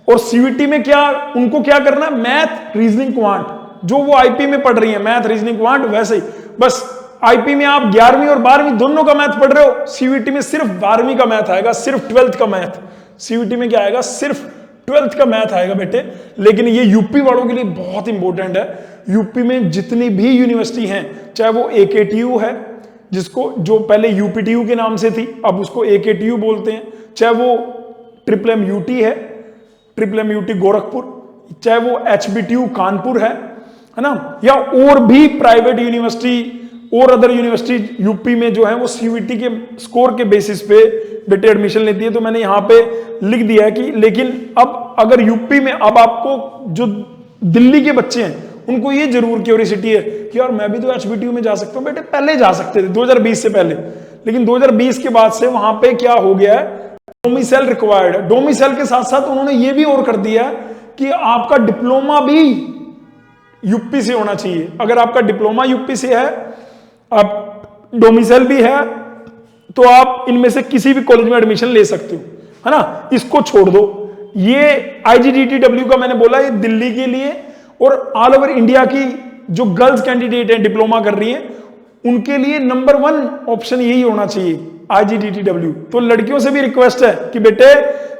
A: और CVT में क्या, उनको क्या करना है, मैथ रीजनिंग क्वांट, जो वो IP में पढ़ रही है मैथ रीजनिंग क्वांट, वैसे ही बस IP में आप 11वीं और 12वीं दोनों का मैथ पढ़ रहे हो, CVT में सिर्फ 12वीं का मैथ आएगा, सिर्फ 12th का मैथ। CVT में क्या आएगा, सिर्फ 12th का मैथ आएगा बेटे। लेकिन ये यूपी वालों के लिए बहुत इंपॉर्टेंट है। यूपी में जितनी भी यूनिवर्सिटी हैं, चाहे वो AKTU है, जिसको जो पहले UPTU के नाम से थी, अब उसको AKTU बोलते हैं, चाहे वो MMUT है, MMUT गोरखपुर, चाहे वो HBTU कानपुर है ना, या और भी प्राइवेट यूनिवर्सिटी और अदर यूनिवर्सिटी यूपी में जो है वो CVT के स्कोर के बेसिस पे बेटे एडमिशन लेती है। तो मैंने यहाँ पे लिख दिया है कि लेकिन अब अगर यूपी में, अब आपको जो दिल्ली के बच्चे हैं उनको ये जरूर क्यूरियोसिटी है कि यार मैं भी तो HBTU में जा सकता हूँ। बेटे पहले जा सकते थे 2020 से पहले, लेकिन 2020 के बाद से वहां पे क्या हो गया है, डोमिसाइल रिक्वायर्ड है। डोमिसाइल के साथ साथ उन्होंने ये भी और कर दिया कि आपका डिप्लोमा भी यूपी से होना चाहिए। अगर आपका डिप्लोमा यूपी से है, अब डोमिसाइल भी है, तो आप इनमें से किसी भी कॉलेज में एडमिशन ले सकते हो, है ना। इसको छोड़ दो, ये IGDTW का मैंने बोला, ये दिल्ली के लिए और ऑल ओवर इंडिया की जो गर्ल्स कैंडिडेट हैं डिप्लोमा कर रही हैं, उनके लिए नंबर 1 ऑप्शन यही होना चाहिए, IGDTW। तो लड़कियों से भी रिक्वेस्ट है कि बेटे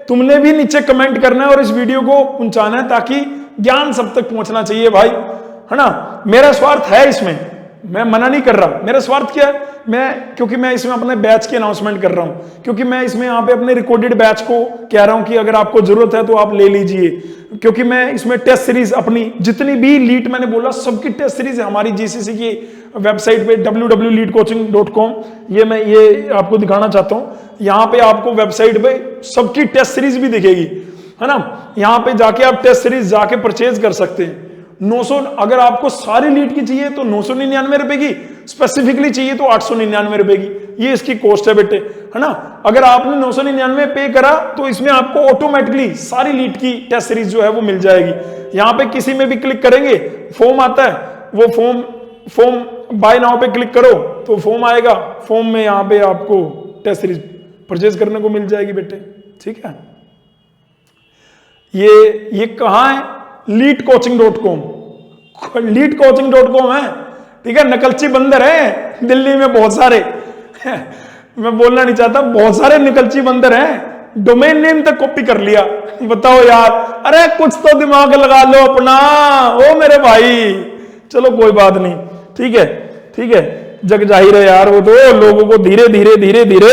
A: तुमने भी नीचे कमेंट करना है और इस वीडियो को पहुंचाना है, ताकि ज्ञान सब तक पहुंचना चाहिए भाई, है ना। मेरा स्वार्थ है इसमें, मैं मना नहीं कर रहा। मेरा स्वार्थ क्या है, क्योंकि मैं इसमें अपने बैच की अनाउंसमेंट कर रहा हूं, क्योंकि मैं इसमें यहाँ पे अपने रिकॉर्डेड बैच को कह रहा हूं कि अगर आपको जरूरत है तो आप ले लीजिए, क्योंकि मैं इसमें टेस्ट सीरीज अपनी जितनी भी लीट मैंने बोला सबकी टेस्ट सीरीज है हमारी GCC की वेबसाइट पे www.leetcoaching.com। ये आपको दिखाना चाहता हूं। यहाँ पे आपको वेबसाइट पे सबकी टेस्ट सीरीज भी दिखेगी, है ना। यहाँ पे जाके आप टेस्ट सीरीज जाके परचेज कर सकते हैं। 900, अगर आपको सारी लीट की चाहिए तो 999 रुपए की, स्पेसिफिकली चाहिए तो 899 रुपए की, ये इसकी कॉस्ट है बेटे, है ना। अगर आपने 999 पे करा तो इसमें आपको ऑटोमेटिकली सारी लीट की टेस्ट सीरीज जो है वो मिल जाएगी। यहाँ पे किसी में भी क्लिक करेंगे, फॉर्म आता है, वो फॉर्म बाय नाउ पे क्लिक करो तो फॉर्म आएगा, फॉर्म में यहाँ पे आपको टेस्ट सीरीज परचेज करने को मिल जाएगी बेटे, ठीक है। ये कहाँ है, leetcoaching.com, leetcoaching.com है, ठीक है। नकलची बंदर है दिल्ली में बहुत सारे मैं बोलना नहीं चाहता, बहुत सारे निकलची बंदर हैं, डोमेन नेम तक कॉपी कर लिया। बताओ यार, अरे कुछ तो दिमाग लगा लो अपना, ओ मेरे भाई। चलो कोई बात नहीं, ठीक है, ठीक है, जग जाहिर है यार, वो तो लोगों को धीरे धीरे धीरे धीरे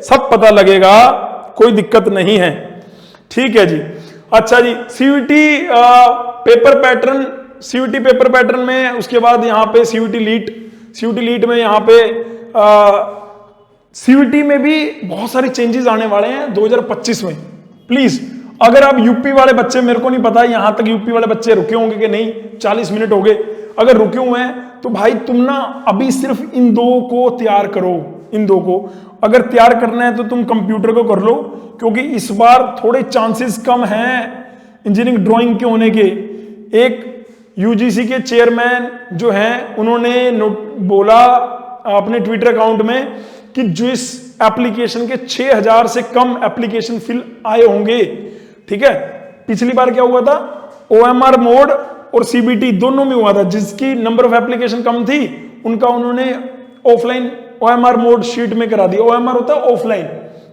A: सब पता लगेगा, कोई दिक्कत नहीं है, ठीक है जी। अच्छा जी, CVT paper pattern, CVT paper pattern में उसके बाद यहाँ पे CVT लीट में यहाँ पे CVT में भी बहुत सारे चेंजेस आने वाले हैं 2025 में। प्लीज अगर आप यूपी वाले बच्चे, मेरे को नहीं पता यहां तक यूपी वाले बच्चे रुके होंगे कि नहीं, 40 मिनट हो गए, अगर रुके हुए हैं तो भाई तुम ना अभी सिर्फ इन 2 को तैयार करो, इन दो को अगर तैयार करना है तो तुम कंप्यूटर को कर लो, क्योंकि इस बार थोड़े चांसेस कम हैं इंजीनियरिंग ड्राइंग के होने के। एक यूजीसी के चेयरमैन जो हैं उन्होंने बोला अपने ट्विटर अकाउंट में कि जिस एप्लीकेशन के 6000 से कम एप्लीकेशन फिल आए होंगे, ठीक है, पिछली बार क्या हुआ था, ओएमआर मोड और सीबीटी दोनों में हुआ था, जिसकी नंबर ऑफ एप्लीकेशन कम थी उनका उन्होंने ऑफलाइन ओएमआर मोड शीट में करा दिया। ओएमआर होता है ऑफलाइन,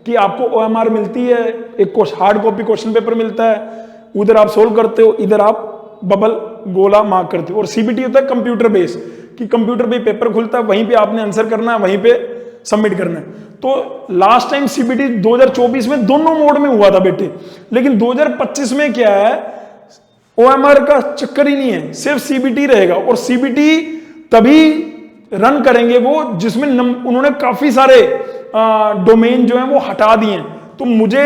A: कि आपको ओएमआर मिलती है, एक हार्ड कॉपी क्वेश्चन पेपर मिलता है, उधर आप सोल्व करते हो, इधर आप बबल गोला मार्क करते हो। और सीबीटी होता है कंप्यूटर बेस, कि कंप्यूटर पे पेपर खुलता है, वहीं पे आपने आंसर करना है, वहीं पे सबमिट करना है। तो लास्ट टाइम सीबीटी 2024 में दोनों मोड में हुआ था बेटे, लेकिन 2025 में क्या है, ओएमआर का चक्कर ही नहीं है, सिर्फ सीबीटी रहेगा। और सीबीटी तभी रन करेंगे वो जिसमें उन्होंने काफी सारे डोमेन जो है वो हटा दिए हैं। तो मुझे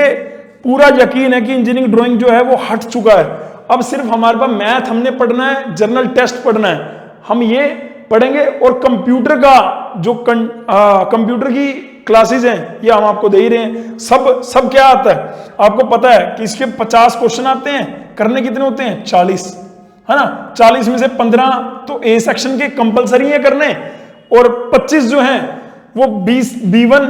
A: पूरा यकीन है कि इंजीनियरिंग ड्राइंग जो है वो हट चुका है। अब सिर्फ हमारे पास मैथ हमने पढ़ना है, जनरल टेस्ट पढ़ना है, हम ये पढ़ेंगे। और कंप्यूटर का जो कंप्यूटर की क्लासेस हैं ये हम आपको दे ही रहे हैं। सब क्या आता है आपको पता है कि इसके 50 क्वेश्चन आते हैं, करने कितने होते हैं, 40, है ना। 40 में से 15 तो ए सेक्शन के कंपलसरी है करने, और 25 जो हैं वो B1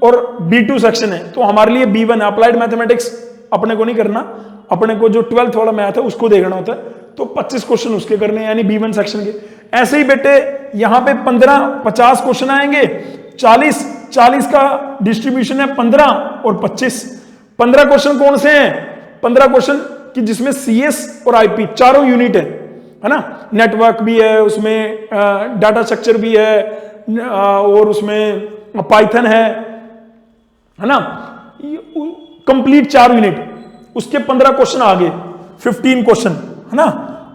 A: और B2 सेक्शन है। तो हमारे लिए B1 अप्लाइड मैथमेटिक्स अपने को नहीं करना, अपने को जो 12th वाला मैथ है उसको देखना होता है। तो 25 क्वेश्चन उसके करने हैं, यानी B1 सेक्शन के। ऐसे ही बेटे यहां पे 50 क्वेश्चन आएंगे, 40 का डिस्ट्रीब्यूशन है 15 और 25। 15 क्वेश्चन कौन से हैं, 15 क्वेश्चन कि जिसमें CS और IP चारों यूनिट है ना। नेटवर्क भी है उसमें, डाटा स्ट्रक्चर भी है, और उसमें पाइथन है ना, कंप्लीट 4 यूनिट, उसके 15 क्वेश्चन आगे 15 क्वेश्चन, है ना।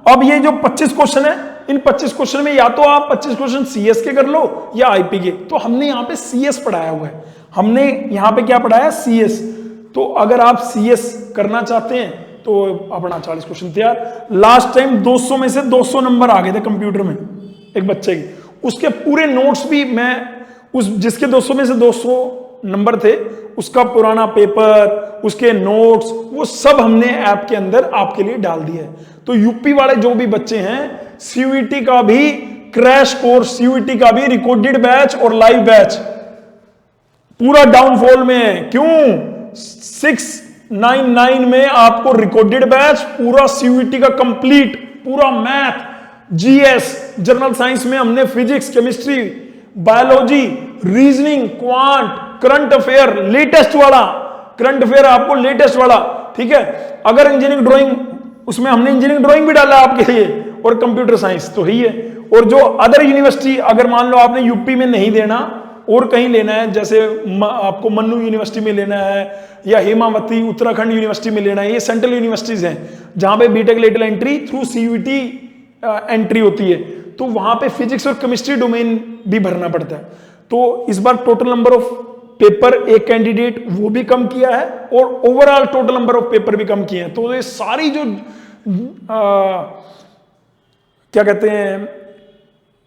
A: अब ये जो 25 क्वेश्चन है, इन 25 क्वेश्चन में या तो आप 25 क्वेश्चन CS के कर लो या IP के। तो हमने यहाँ पे CS पढ़ाया हुआ है, हमने यहाँ पे क्या पढ़ाया, CS। तो अगर आप CS करना चाहते हैं तो अपना 40 क्वेश्चन तैयार। लास्ट टाइम 200 में से 200 नंबर आ गए थे कंप्यूटर में एक बच्चे के, उसके पूरे नोट्स भी मैं जिसके 200 में से 200 नंबर थे उसका पुराना पेपर, उसके नोट्स, वो सब हमने ऐप के अंदर आपके लिए डाल दिया है। तो यूपी वाले जो भी बच्चे हैं, सीयूईटी का भी क्रैश कोर्स, सीयूईटी का भी रिकॉर्डेड बैच और लाइव बैच पूरा डाउनफॉल में है। क्यों, 699 में आपको रिकॉर्डेड बैच पूरा सीयूईटी का कंप्लीट, पूरा मैथ, जीएस, जनरल साइंस में हमने physics, chemistry, biology, reasoning, quant, current affair, latest वाला करंट अफेयर आपको लेटेस्ट वाला, ठीक है। अगर इंजीनियरिंग ड्राइंग, उसमें हमने इंजीनियरिंग ड्राइंग भी डाला आपके लिए, और कंप्यूटर साइंस तो ही है। और जो अदर यूनिवर्सिटी, अगर मान लो आपने यूपी में नहीं देना और कहीं लेना है, जैसे आपको मन्नू यूनिवर्सिटी में लेना है या हेमावती उत्तराखंड यूनिवर्सिटी में लेना है, ये सेंट्रल यूनिवर्सिटीज हैं जहां पे BTech lateral entry through CUET entry होती है। तो वहां पे फिजिक्स और केमिस्ट्री डोमेन भी भरना पड़ता है। तो इस बार टोटल नंबर ऑफ पेपर एक कैंडिडेट वो भी कम किया है, और overall total number of paper भी कम किए हैं। तो ये सारी जो क्या कहते हैं,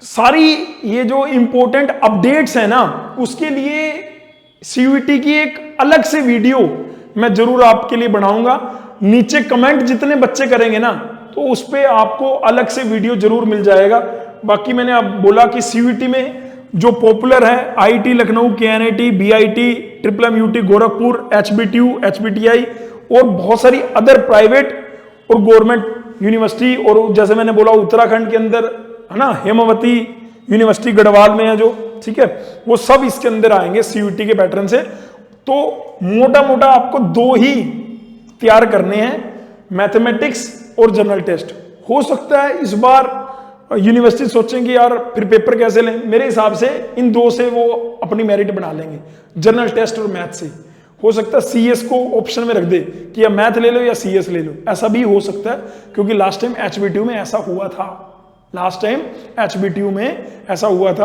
A: सारी ये जो इंपॉर्टेंट अपडेट्स है ना, उसके लिए सीयूईटी की एक अलग से वीडियो मैं जरूर आपके लिए बनाऊंगा। नीचे कमेंट जितने बच्चे करेंगे ना, तो उस पे आपको अलग से वीडियो जरूर मिल जाएगा। बाकी मैंने अब बोला कि सीयूईटी में जो पॉपुलर है, IT Lucknow, KNIT, BIT, triple UT Gorakhpur, HBTU, HBTI, और बहुत सारी अदर प्राइवेट और गवर्नमेंट यूनिवर्सिटी, और जैसे मैंने बोला उत्तराखंड के अंदर है ना, हेमावती यूनिवर्सिटी गढ़वाल में है जो, ठीक है, वो सब इसके अंदर आएंगे सीयूईटी के पैटर्न से। तो मोटा मोटा आपको 2 ही तैयार करने हैं, मैथमेटिक्स और जनरल टेस्ट। हो सकता है इस बार यूनिवर्सिटी सोचेंगे यार फिर पेपर कैसे लें, मेरे हिसाब से इन 2 से वो अपनी मेरिट बना लेंगे, जनरल टेस्ट और मैथ से। हो सकता है सीएस को ऑप्शन में रख दे कि या मैथ ले लो या सीएस ले लो, ऐसा भी हो सकता है, क्योंकि लास्ट टाइम एचबीटीयू में ऐसा हुआ था। लास्ट टाइम एचबीटीयू में ऐसा हुआ था।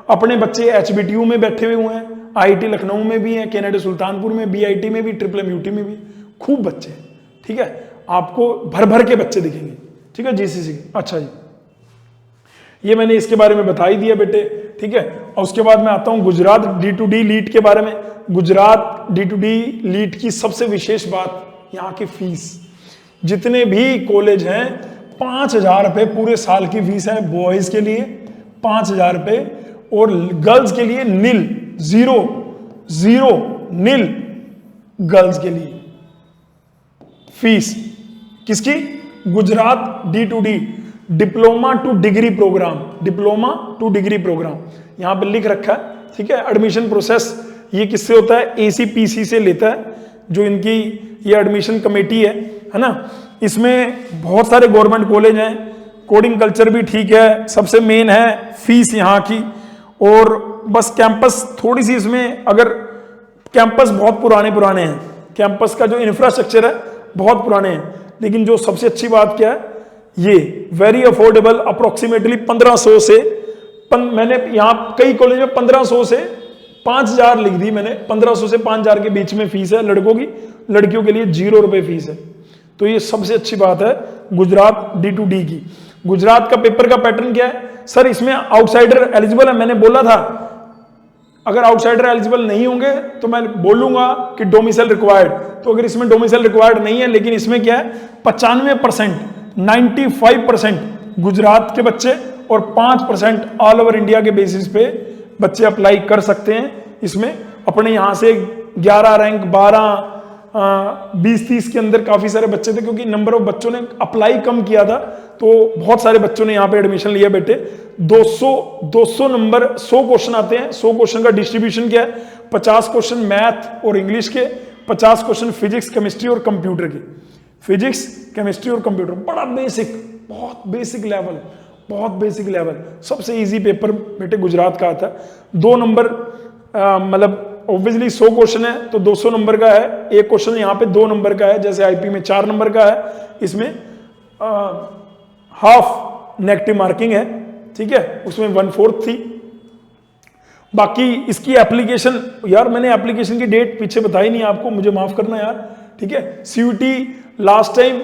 A: अपने बच्चे एचबीटीयू में बैठे हुए हैं, आईटी लखनऊ में भी हैं, केनेडी सुल्तानपुर में, बीआईटी में भी, ट्रिपल यूटी में भी, खूब बच्चे, ठीक है, आपको भर भर के बच्चे दिखेंगे, ठीक है, जीसीसी के। अच्छा जी, ये मैंने इसके बारे में बता ही दिया बेटे। ठीक है। और उसके बाद मैं आता हूं गुजरात D2D लीट के बारे में। गुजरात D2D लीट की सबसे विशेष बात यहाँ की फीस। जितने भी कॉलेज हैं 5,000 रुपये पूरे साल की फीस है बॉयज के लिए, 5,000 रुपये, और गर्ल्स के लिए नील, जीरो नील गर्ल्स के लिए फीस। किसकी? Gujarat D2D, diploma to degree programme, diploma to degree programme यहां पे लिख रखा है, ठीक है। एडमिशन प्रोसेस ये किससे होता है? ACPC से लेता है, जो इनकी ये एडमिशन कमेटी है ना। इसमें बहुत सारे गवर्नमेंट कॉलेज हैं, कोडिंग कल्चर भी ठीक है, सबसे मेन है फीस यहाँ की, और बस कैंपस थोड़ी सी इसमें, अगर कैंपस बहुत पुराने हैं, कैंपस का जो इंफ्रास्ट्रक्चर है बहुत पुराने हैं, लेकिन जो सबसे अच्छी बात क्या है, ये वेरी अफोर्डेबल, अप्रोक्सीमेटली 1500 से मैंने यहाँ कई कॉलेज में 1500 से 5,000 लिख दी मैंने, 1500 से 5,000 के बीच में फीस है लड़कों की, लड़कियों के लिए 0 रुपए फीस है। तो ये सबसे अच्छी बात है गुजरात D2D की। गुजरात का पेपर का पैटर्न क्या है? सर इसमें आउटसाइडर एलिजिबल है, मैंने बोला था अगर आउटसाइडर एलिजिबल नहीं होंगे तो मैं बोलूंगा कि डोमिसाइल रिक्वायर्ड, तो अगर इसमें डोमिसाइल रिक्वायर्ड नहीं है, लेकिन इसमें क्या है 95%, 95% गुजरात के बच्चे और 5% ऑल ओवर इंडिया के बेसिस पे बच्चे अप्लाई कर सकते हैं इसमें। अपने यहाँ से 11 रैंक 12 20-30 के अंदर काफी सारे बच्चे थे, क्योंकि नंबर ऑफ बच्चों ने अप्लाई कम किया था, तो बहुत सारे बच्चों ने यहाँ पे एडमिशन लिया बेटे। 200 नंबर, 100 क्वेश्चन आते हैं, 100 क्वेश्चन का डिस्ट्रीब्यूशन क्या है? 50 क्वेश्चन मैथ और इंग्लिश के, 50 क्वेश्चन फिजिक्स केमिस्ट्री और कंप्यूटर के, फिजिक्स केमिस्ट्री और कंप्यूटर। बड़ा बेसिक, बहुत बेसिक लेवल, बहुत बेसिक लेवल, सबसे इजी पेपर बेटे गुजरात का आता है। 2 नंबर मतलब ऑब्वियसली 100 क्वेश्चन है तो 200 नंबर का है, एक क्वेश्चन यहाँ पे 2 नंबर का है, जैसे आईपी में 4 नंबर का है, इसमें हाफ नेगेटिव मार्किंग है, ठीक है, उसमें 1/4 थी। बाकी इसकी एप्लीकेशन, यार मैंने एप्लीकेशन की डेट पीछे बताई नहीं आपको, मुझे माफ करना यार, ठीक है। CUT लास्ट टाइम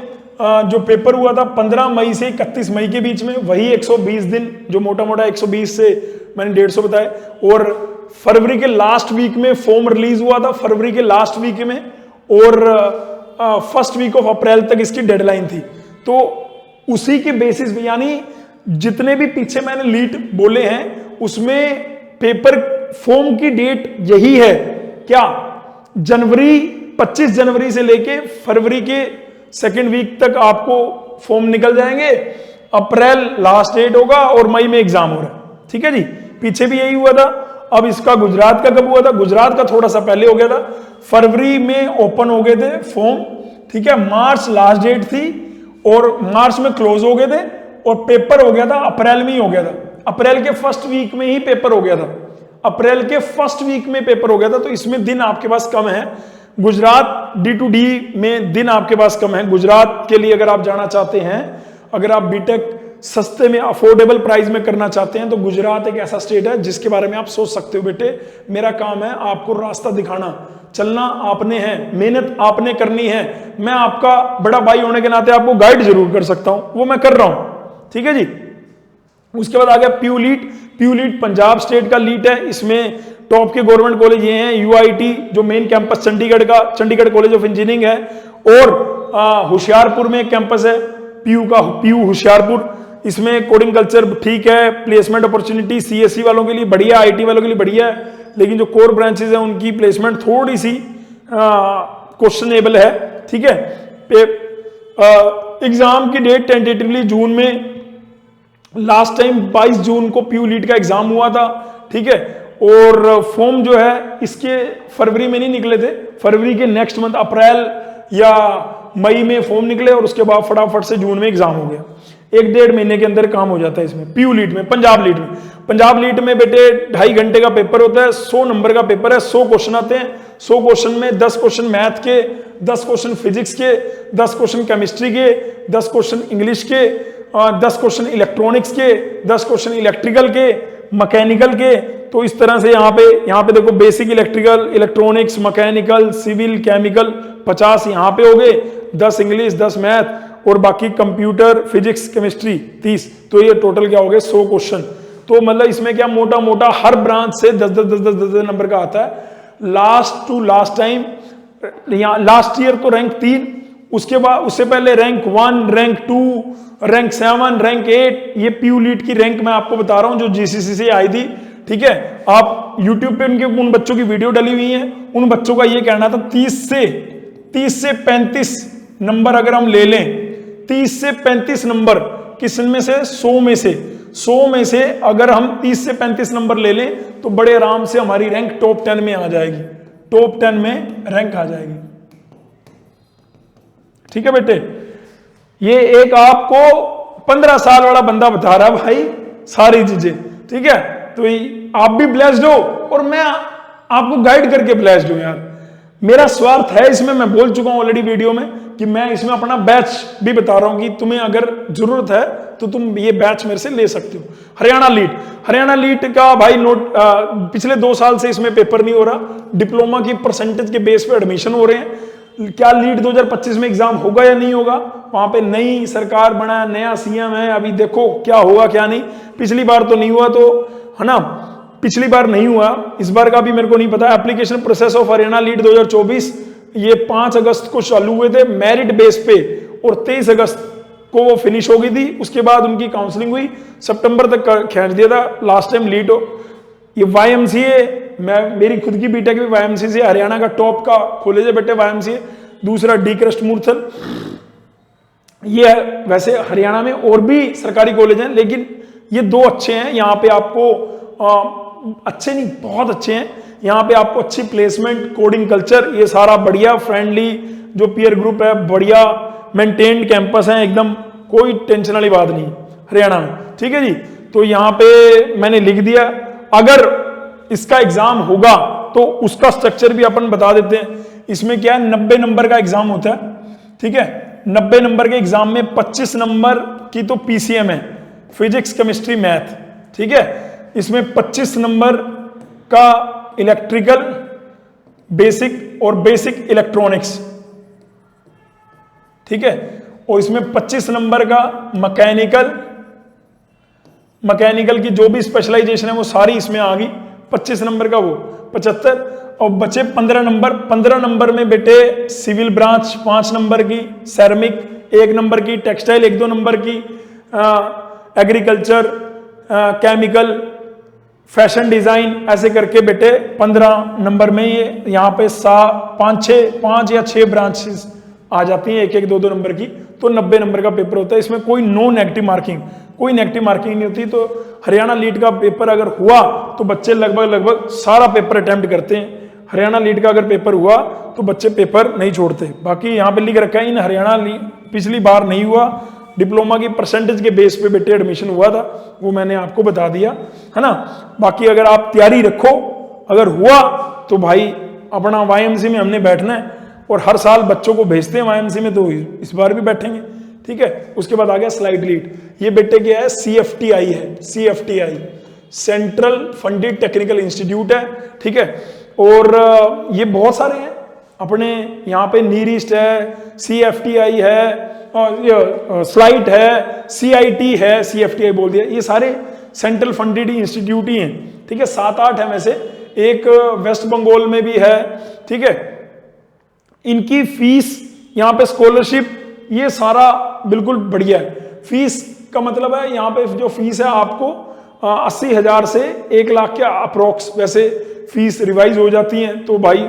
A: जो पेपर हुआ था 15 मई से 31 मई के बीच में, वही 120 दिन, जो मोटा मोटा 120 से मैंने 150 बताए, और फरवरी के लास्ट वीक में फॉर्म रिलीज हुआ था, फरवरी के लास्ट वीक में, और फर्स्ट वीक ऑफ अप्रैल तक इसकी डेडलाइन थी। तो उसी के बेसिस पे, यानी जितने भी पीछे मैंने लीट बोले हैं उसमें पेपर फॉर्म की डेट यही है क्या? जनवरी, 25 जनवरी से लेके फरवरी के सेकेंड वीक तक आपको फॉर्म निकल जाएंगे, अप्रैल लास्ट डेट होगा और मई में एग्जाम हो रहा है, ठीक है जी। पीछे भी यही हुआ था। अब इसका गुजरात का कब हुआ था? गुजरात का थोड़ा सा पहले हो गया था, फरवरी में ओपन हो गए थे फॉर्म, ठीक है, मार्च लास्ट डेट थी और मार्च में क्लोज हो गए थे, और पेपर हो गया था अप्रैल में ही हो गया था, अप्रैल के फर्स्ट वीक में ही पेपर हो गया था, अप्रैल के फर्स्ट वीक में पेपर हो गया था। तो इसमें दिन आपके पास कम है, गुजरात D2D में दिन आपके पास कम है। गुजरात के लिए अगर आप जाना चाहते हैं, अगर आप बीटेक सस्ते में अफोर्डेबल प्राइस में करना चाहते हैं, तो गुजरात एक ऐसा स्टेट है जिसके बारे में आप सोच सकते हो। बेटे मेरा काम है आपको रास्ता दिखाना, चलना आपने है, मेहनत आपने करनी है। मैं आपका बड़ा भाई होने के नाते आपको गाइड जरूर कर सकता हूं, वो मैं कर रहा हूं, ठीक है जी। उसके बाद आ गया PU-लीट। PU-लीट पंजाब स्टेट का लीट है। इसमें टॉप के गवर्नमेंट कॉलेज ये हैं, UIT जो मेन कैंपस चंडीगढ़ का, चंडीगढ़ कॉलेज ऑफ इंजीनियरिंग है, और होशियारपुर में एक कैंपस है PU का, PU होशियारपुर। इसमें कोडिंग कल्चर ठीक है, प्लेसमेंट अपॉर्चुनिटी CSE वालों के लिए बढ़िया, IT वालों के लिए बढ़िया है, लेकिन जो कोर ब्रांचेस हैं उनकी प्लेसमेंट थोड़ी सी क्वेश्चनेबल है, ठीक है। एग्जाम की डेट टेंटेटिवली जून में, लास्ट टाइम 22 जून को PU-लीट का एग्जाम हुआ था, ठीक है, और फॉर्म जो है इसके फरवरी में नहीं निकले थे, फरवरी के नेक्स्ट मंथ अप्रैल या मई में फॉर्म निकले, और उसके बाद फटाफट से जून में एग्जाम हो गया। 1-1.5 महीने के अंदर काम हो जाता है इसमें। PU-लीट में, पंजाब लीट में, पंजाब लीट में बेटे 2.5 घंटे का पेपर होता है, 100 नंबर का पेपर है, 100 क्वेश्चन आते हैं। 100 क्वेश्चन में 10 क्वेश्चन मैथ के, 10 क्वेश्चन फिजिक्स के, 10 क्वेश्चन केमिस्ट्री के, 10 क्वेश्चन इंग्लिश के, 10 क्वेश्चन इलेक्ट्रॉनिक्स के, 10 क्वेश्चन इलेक्ट्रिकल के, मैकेनिकल के। तो इस तरह से यहाँ पे देखो basic electrical, electronics, mechanical, civil, chemical 50 यहाँ पे हो गए, 10 इंग्लिश, 10 मैथ, और बाकी कंप्यूटर, फिजिक्स, केमिस्ट्री 30। तो ये टोटल क्या हो गए 100 क्वेश्चन। तो मतलब इसमें क्या मोटा मोटा हर ब्रांच से 10 नंबर का आता है। लास्ट टू लास्ट टाइम, यहाँ लास्ट ईयर तो रैंक 3, उसके बाद उससे पहले रैंक 1, रैंक 2, रैंक 7, रैंक 8, ये पीयू लीट की रैंक मैं आपको बता रहा हूं जो जीसीसी से आई थी। ठीक है, आप यूट्यूब पे उनके उन बच्चों की वीडियो डली हुई है, उन बच्चों का ये कहना था 30 से 35 नंबर अगर हम ले लें, 30 से 35 नंबर किस में से 100 में से अगर हम 30 से 35 नंबर ले लें तो बड़े आराम से हमारी रैंक टॉप 10 में आ जाएगी, टॉप 10 में रैंक आ जाएगी। ठीक है बेटे, ये एक आपको 15 साल वाला बंदा बता रहा है भाई सारी चीजें। ठीक है, तो आप भी ब्लेस्ड हो और मैं आपको गाइड करके ब्लेस्ड हूं यार। मेरा स्वार्थ है इसमें, मैं बोल चुका हूं ऑलरेडी वीडियो में कि मैं इसमें अपना बैच भी बता रहा हूं कि तुम्हें अगर जरूरत है तो तुम ये बैच मेरे से ले सकते हो। हरियाणा लीट का भाई पिछले 2 साल से इसमें पेपर नहीं हो रहा, डिप्लोमा की परसेंटेज के बेस पे एडमिशन हो रहे हैं। क्या लीट 2025 में एग्जाम होगा या नहीं होगा, वहां पे नई सरकार बना, नया सीएम है, अभी देखो क्या होगा क्या नहीं। पिछली बार तो नहीं हुआ, तो है ना, पिछली बार नहीं हुआ, इस बार का भी मेरे को नहीं पता। एप्लीकेशन प्रोसेस ऑफ हरियाणा लीट 2024 ये 5 अगस्त को चालू हुए थे मेरिट बेस पे और 23 अगस्त को वो फिनिश हो गई थी। उसके बाद उनकी काउंसलिंग हुई, सितंबर तक खींच दिया था लास्ट टाइम लीट हो। ये वाईएमसीए, मेरी खुद की बीटेक भी वाईएमसीए से, हरियाणा का टॉप का कॉलेज है बेटे वाईएमसीए। दूसरा डी क्रस्ट मूर्थल, ये वैसे हरियाणा में और भी सरकारी कॉलेज हैं लेकिन ये 2 अच्छे हैं। यहाँ पे आपको अच्छे नहीं, बहुत अच्छे हैं। यहाँ पे आपको अच्छी प्लेसमेंट, कोडिंग कल्चर, ये सारा बढ़िया, फ्रेंडली जो पीयर ग्रुप है, बढ़िया मेंटेन्ड कैंपस है एकदम, कोई टेंशन वाली बात नहीं हरियाणा में। ठीक है जी, तो यहाँ पे मैंने लिख दिया। अगर इसका एग्जाम होगा तो उसका स्ट्रक्चर भी अपन बता देते हैं। इसमें क्या है, 90 नंबर का एग्जाम होता है। ठीक है, 90 नंबर के एग्जाम में 25 नंबर की तो पीसीएम है, फिजिक्स केमिस्ट्री मैथ। ठीक है, इसमें 25 नंबर का इलेक्ट्रिकल बेसिक और बेसिक इलेक्ट्रॉनिक्स। ठीक है, और इसमें 25 नंबर का मैकेनिकल की जो भी स्पेशलाइजेशन है वो सारी इसमें आ गई। 25 नंबर का वो 75, और बचे 15 नंबर में बेटे सिविल ब्रांच 5 नंबर की, सैरामिक 1 नंबर की, टेक्सटाइल 1-2 नंबर की, एग्रीकल्चर, केमिकल, फैशन डिजाइन, ऐसे करके बेटे 15 नंबर में ये यहाँ पे 5 या 6 ब्रांचेस आ जाती हैं, 1-1, 2-2 नंबर की। तो 90 नंबर का पेपर होता है। इसमें कोई नेगेटिव मार्किंग नहीं होती। तो हरियाणा लीट का पेपर अगर हुआ तो बच्चे लगभग सारा पेपर अटेम्प्ट करते हैं। हरियाणा लीट का अगर पेपर हुआ तो बच्चे पेपर नहीं छोड़ते। बाकी यहाँ पे लिख रखा है इन हरियाणा पिछली बार नहीं हुआ, डिप्लोमा की परसेंटेज के बेस पे बेटे एडमिशन हुआ था, वो मैंने आपको बता दिया है ना। बाकी अगर आप तैयारी रखो, अगर हुआ तो भाई अपना वाईएमसी में हमने बैठना है और हर साल बच्चों को भेजते हैं वाईएमसी में, तो इस बार भी बैठेंगे। ठीक है, उसके बाद आ गया स्लाइड लीड। ये बेटे क्या है, सीएफटीआई है, सीएफटीआई सेंट्रल फंडेड टेक्निकल इंस्टीट्यूट है। ठीक है, और ये बहुत सारे हैं अपने यहाँ पे, नीरिस्ट है, सीएफटीआई है, स्लाइट है, सीआईटी है, सीएफटीआई बोल दिया, ये सारे सेंट्रल फंडेड इंस्टीट्यूट ही हैं। ठीक है, 7-8 है वैसे, एक वेस्ट बंगाल में भी है। ठीक है, इनकी फीस यहाँ पे स्कॉलरशिप ये सारा बिल्कुल बढ़िया है। फीस का मतलब है यहाँ पे जो फीस है आपको 80,000 से 1 लाख के अप्रोक्स वैसे फीस रिवाइज हो जाती है। तो भाई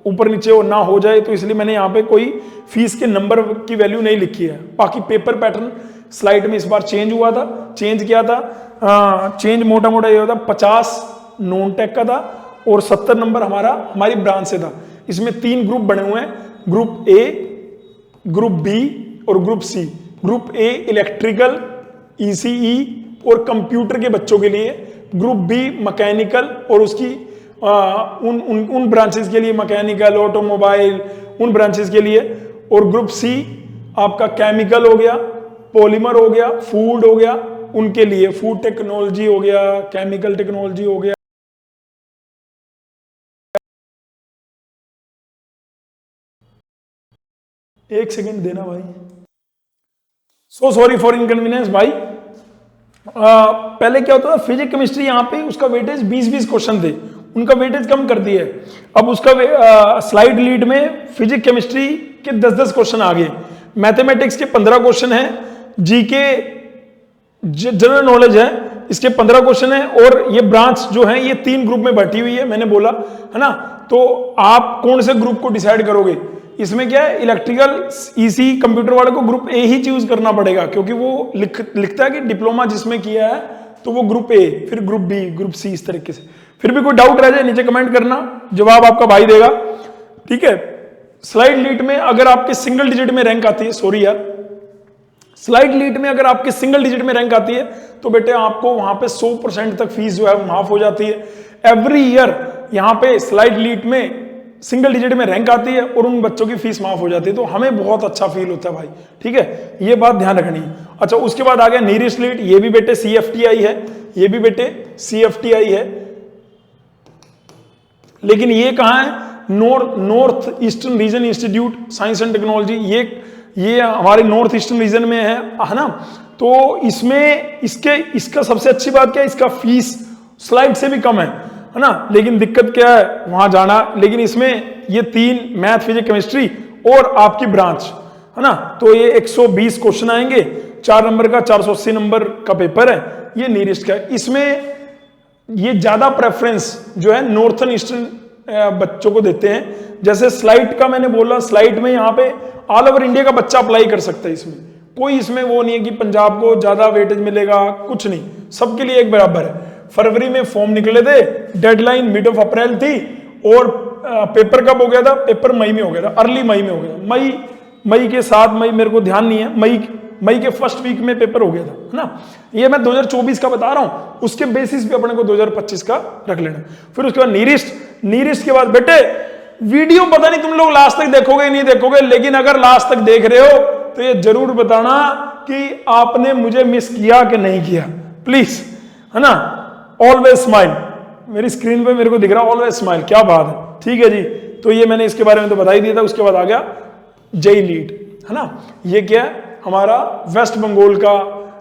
A: ऊपर नीचे ना हो जाए, तो इसलिए मैंने यहाँ पे कोई फीस के नंबर की वैल्यू नहीं लिखी है। बाकी पेपर पैटर्न स्लाइड में इस बार चेंज हुआ था। चेंज किया था, चेंज मोटा मोटा ये होता, 50 नॉन टेक का था और 70 नंबर हमारी ब्रांच से था। इसमें 3 ग्रुप बने हुए हैं, ग्रुप ए, ग्रुप बी और group C. Group A electrical, ECE और कंप्यूटर के बच्चों के लिए, ग्रुप बी मैकेनिकल और उसकी उन ब्रांचेस के लिए, मैकेनिकल, ऑटोमोबाइल, उन ब्रांचेस के लिए, और ग्रुप सी आपका केमिकल हो गया, पॉलीमर हो गया, फूड हो गया, उनके लिए फूड टेक्नोलॉजी हो गया, केमिकल टेक्नोलॉजी हो गया। एक सेकंड देना भाई, सो सॉरी फॉर इनकन्वीनियंस भाई। पहले क्या होता था, फिजिक्स केमिस्ट्री यहाँ पे उसका वेटेज 20-20 क्वेश्चन थे, उनका वेटेज कम कर दिया है। अब उसका स्लाइड लीड में फिजिक्स केमिस्ट्री के 10-10 क्वेश्चन आ गए, मैथमेटिक्स के 15 क्वेश्चन है, जीके जनरल नॉलेज है इसके 15 क्वेश्चन है, और ये ब्रांच जो है ये 3 ग्रुप में बांटी हुई है, मैंने बोला है ना। तो आप कौन से ग्रुप को डिसाइड करोगे, इसमें क्या है, इलेक्ट्रिकल ईसी कंप्यूटर वाले को ग्रुप ए ही चूज करना पड़ेगा, क्योंकि वो लिखता है कि डिप्लोमा जिसमें किया है तो वो ग्रुप ए, फिर ग्रुप बी, ग्रुप सी, इस तरीके से। फिर भी कोई डाउट रह जाए नीचे कमेंट करना, जवाब आपका भाई देगा, ठीक है। स्लाइड लीड में अगर आपके सिंगल डिजिट में रैंक आती है, सॉरी यार, स्लाइड लीड में अगर आपके सिंगल डिजिट में रैंक आती है तो बेटे आपको वहां पे 100% तक फीस जो है वो माफ हो जाती है। एवरी ईयर यहाँ पे स्लाइड लीड में सिंगल डिजिट में रैंक आती है और उन बच्चों की फीस माफ हो जाती है, तो हमें बहुत अच्छा फील होता है भाई, ठीक है, ये बात ध्यान रखनी है। अच्छा, उसके बाद आ गया नीरेस्ट लीड, ये भी बेटे CFTI है, ये भी बेटे CFTI है, लेकिन ये कहाँ है, north eastern region institute science and technology, ये हमारे नॉर्थ ईस्टर्न रीजन में है ना। तो इसमें इसका सबसे अच्छी बात क्या है, इसका फीस स्लाइड से भी कम है ना, लेकिन दिक्कत क्या है वहां जाना। लेकिन इसमें ये 3 मैथ, फिजिक्स, केमिस्ट्री और आपकी ब्रांच है ना, तो ये 120 क्वेश्चन आएंगे, 4 नंबर का 480 नंबर का पेपर है, ये नीरेस्ट का। इसमें ये ज्यादा प्रेफरेंस जो है नॉर्थन ईस्टर्न बच्चों को देते हैं। जैसे स्लाइड का मैंने बोला, स्लाइड में यहाँ पे ऑल ओवर इंडिया का बच्चा अप्लाई कर सकता है, इसमें कोई इसमें वो नहीं है कि पंजाब को ज्यादा वेटेज मिलेगा, कुछ नहीं, सबके लिए एक बराबर है। फरवरी में फॉर्म निकले थे, डेडलाइन मिड ऑफ अप्रैल थी, और पेपर कब हो गया था, पेपर मई में हो गया था, अर्ली मई में हो गया था, मई के 7 मई, मेरे को ध्यान नहीं है, मई के फर्स्ट वीक में पेपर हो गया था, है ना। ये मैं 2024 का बता रहा हूं, उसके बेसिस पे अपने को 2025 का रख लेना। फिर उसके बाद नीरेस्ट के बाद बेटे वीडियो पता नहीं तुम लोग लास्ट तक देखोगे नहीं देखोगे, लेकिन अगर लास्ट तक देख रहे हो तो ये जरूर बताना कि आपने मुझे मिस किया कि नहीं किया, प्लीज, है ना। ऑलवेज स्माइल, मेरी स्क्रीन पे मेरे को दिख रहा है ऑलवेज स्माइल, क्या बात है, ठीक है जी। तो ये मैंने इसके बारे में तो बता ही दिया था। उसके बाद आ गया जेई लीड, है ना, ये क्या है, हमारा वेस्ट बंगाल का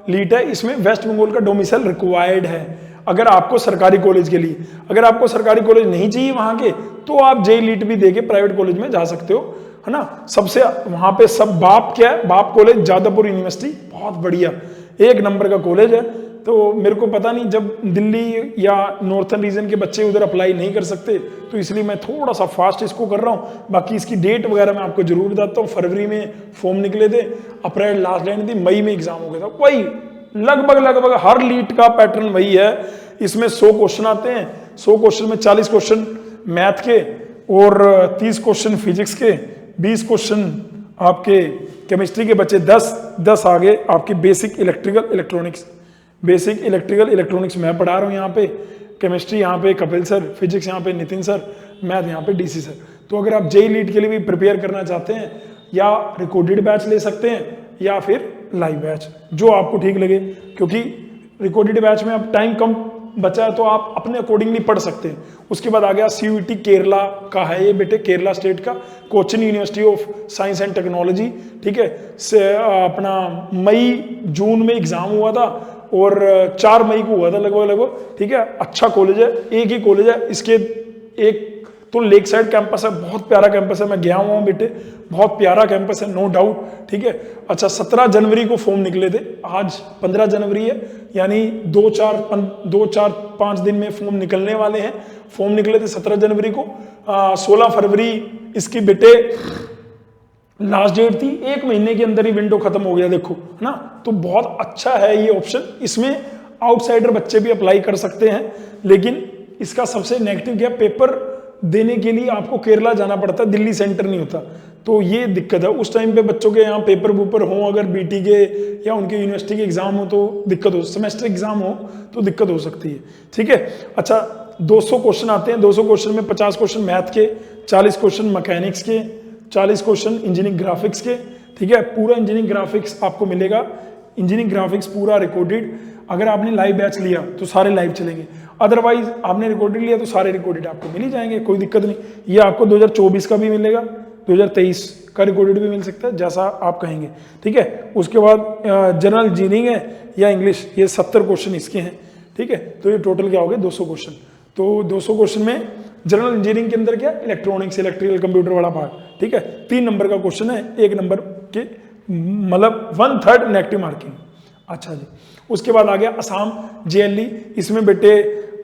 A: लीड है, इसमें वेस्ट बंगाल का डोमिसाइल रिक्वायर्ड है अगर आपको सरकारी कॉलेज के लिए। अगर आपको सरकारी कॉलेज नहीं चाहिए वहां के, तो आप जेई लीड भी देके प्राइवेट कॉलेज में जा सकते हो, है ना। सबसे वहां पे सब बाप क्या है, बाप कॉलेज जादवपुर यूनिवर्सिटी, बहुत बढ़िया 1 नंबर का कॉलेज है। तो मेरे को पता नहीं, जब दिल्ली या नॉर्थन रीजन के बच्चे उधर अप्लाई नहीं कर सकते, तो इसलिए मैं थोड़ा सा फास्ट इसको कर रहा हूँ। बाकी इसकी डेट वगैरह मैं आपको जरूर बताता हूँ। फरवरी में फॉर्म निकले थे, अप्रैल लास्ट लाइन थी, मई में एग्जाम हो गया था। वही लगभग हर लीड का पैटर्न वही है। इसमें 100 क्वेश्चन आते हैं, 100 क्वेश्चन में 40 क्वेश्चन मैथ के और 30 क्वेश्चन फिजिक्स के, 20 क्वेश्चन आपके केमिस्ट्री के बचे, 10 आगे आपकी बेसिक इलेक्ट्रिकल इलेक्ट्रॉनिक्स मैं पढ़ा रहा हूँ यहाँ पे, केमिस्ट्री यहाँ पे कपिल सर, फिजिक्स यहाँ पे नितिन सर, मैथ यहाँ पे डीसी सर। तो अगर आप जेई लीड के लिए भी प्रिपेयर करना चाहते हैं, या रिकॉर्डेड बैच ले सकते हैं या फिर लाइव बैच, जो आपको ठीक लगे, क्योंकि रिकॉर्डेड बैच में अब टाइम कम बचा है तो आप अपने अकॉर्डिंगली पढ़ सकते हैं। उसके बाद आ गया CUET केरला का है, ये बेटे केरला स्टेट का, Cochin university of science and technology, ठीक है। अपना मई-जून में एग्जाम हुआ था और 4 मई को हुआ था लगभग, ठीक है। अच्छा कॉलेज है, एक ही कॉलेज है इसके, एक तो लेक साइड कैंपस है, बहुत प्यारा कैंपस है, मैं गया हुआ हूँ बेटे, बहुत प्यारा कैंपस है, नो डाउट, ठीक है। अच्छा, 17 जनवरी को फॉर्म निकले थे, आज 15 जनवरी है, यानी 2-4-5 दिन में फॉर्म निकलने वाले हैं। फॉर्म निकले थे 17 जनवरी को, 16 फरवरी इसकी बेटे लास्ट डेट थी, 1 महीने के अंदर ही विंडो खत्म हो गया, देखो, है ना। तो बहुत अच्छा है ये ऑप्शन, इसमें आउटसाइडर बच्चे भी अप्लाई कर सकते हैं। लेकिन इसका सबसे नेगेटिव क्या, पेपर देने के लिए आपको केरला जाना पड़ता है, दिल्ली सेंटर नहीं होता, तो ये दिक्कत है। उस टाइम पे बच्चों के यहाँ पेपर वूपर हो, अगर बीटी के या उनके यूनिवर्सिटी के एग्जाम हो तो दिक्कत हो, सेमेस्टर एग्जाम हो तो दिक्कत हो सकती है, ठीक है। अच्छा, 200 क्वेश्चन आते हैं, 200 क्वेश्चन में 50 क्वेश्चन मैथ के, 40 क्वेश्चन मैकेनिक्स के, 40 क्वेश्चन इंजीनियरिंग ग्राफिक्स के, ठीक है। पूरा इंजीनियरिंग ग्राफिक्स आपको मिलेगा, इंजीनियरिंग ग्राफिक्स पूरा रिकॉर्डेड। अगर आपने लाइव बैच लिया तो सारे लाइव चलेंगे, अदरवाइज आपने रिकॉर्डेड लिया तो सारे रिकॉर्डेड आपको मिल ही जाएंगे, कोई दिक्कत नहीं। ये आपको 2024 का भी मिलेगा, 2023 का रिकॉर्डेड भी मिल सकता है, जैसा आप कहेंगे, ठीक है। उसके बाद जनरल इंजीनियरिंग है या इंग्लिश, ये 70 क्वेश्चन इसके हैं, ठीक है। तो ये टोटल क्या हो गए 200 क्वेश्चन। तो 200 क्वेश्चन में जनरल इंजीनियरिंग के अंदर क्या, इलेक्ट्रॉनिक्स, इलेक्ट्रिकल, कंप्यूटर वाला पार्ट, ठीक है। 3 नंबर का क्वेश्चन है, 1 नंबर के मतलब 1/3 नेगेटिव मार्किंग। अच्छा जी, उसके बाद आ गया असम JLE। इसमें बेटे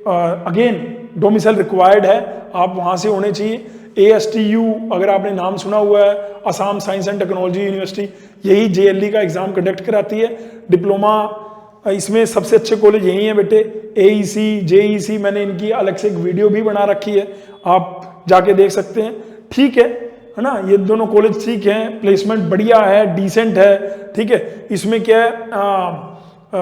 A: अगेन डोमिसाइल रिक्वायर्ड है, आप वहां से होने चाहिए। ASTU अगर आपने नाम सुना हुआ है, Assam science and technology university, यही JLE का एग्जाम कंडक्ट कराती है। डिप्लोमा इसमें सबसे अच्छे कॉलेज यही है बेटे, AEC, JEC, मैंने इनकी अलग से एक वीडियो भी बना रखी है, आप जाके देख सकते हैं, ठीक है ना। ये दोनों कॉलेज ठीक हैं, प्लेसमेंट बढ़िया है, डिसेंट है, ठीक है। इसमें क्या है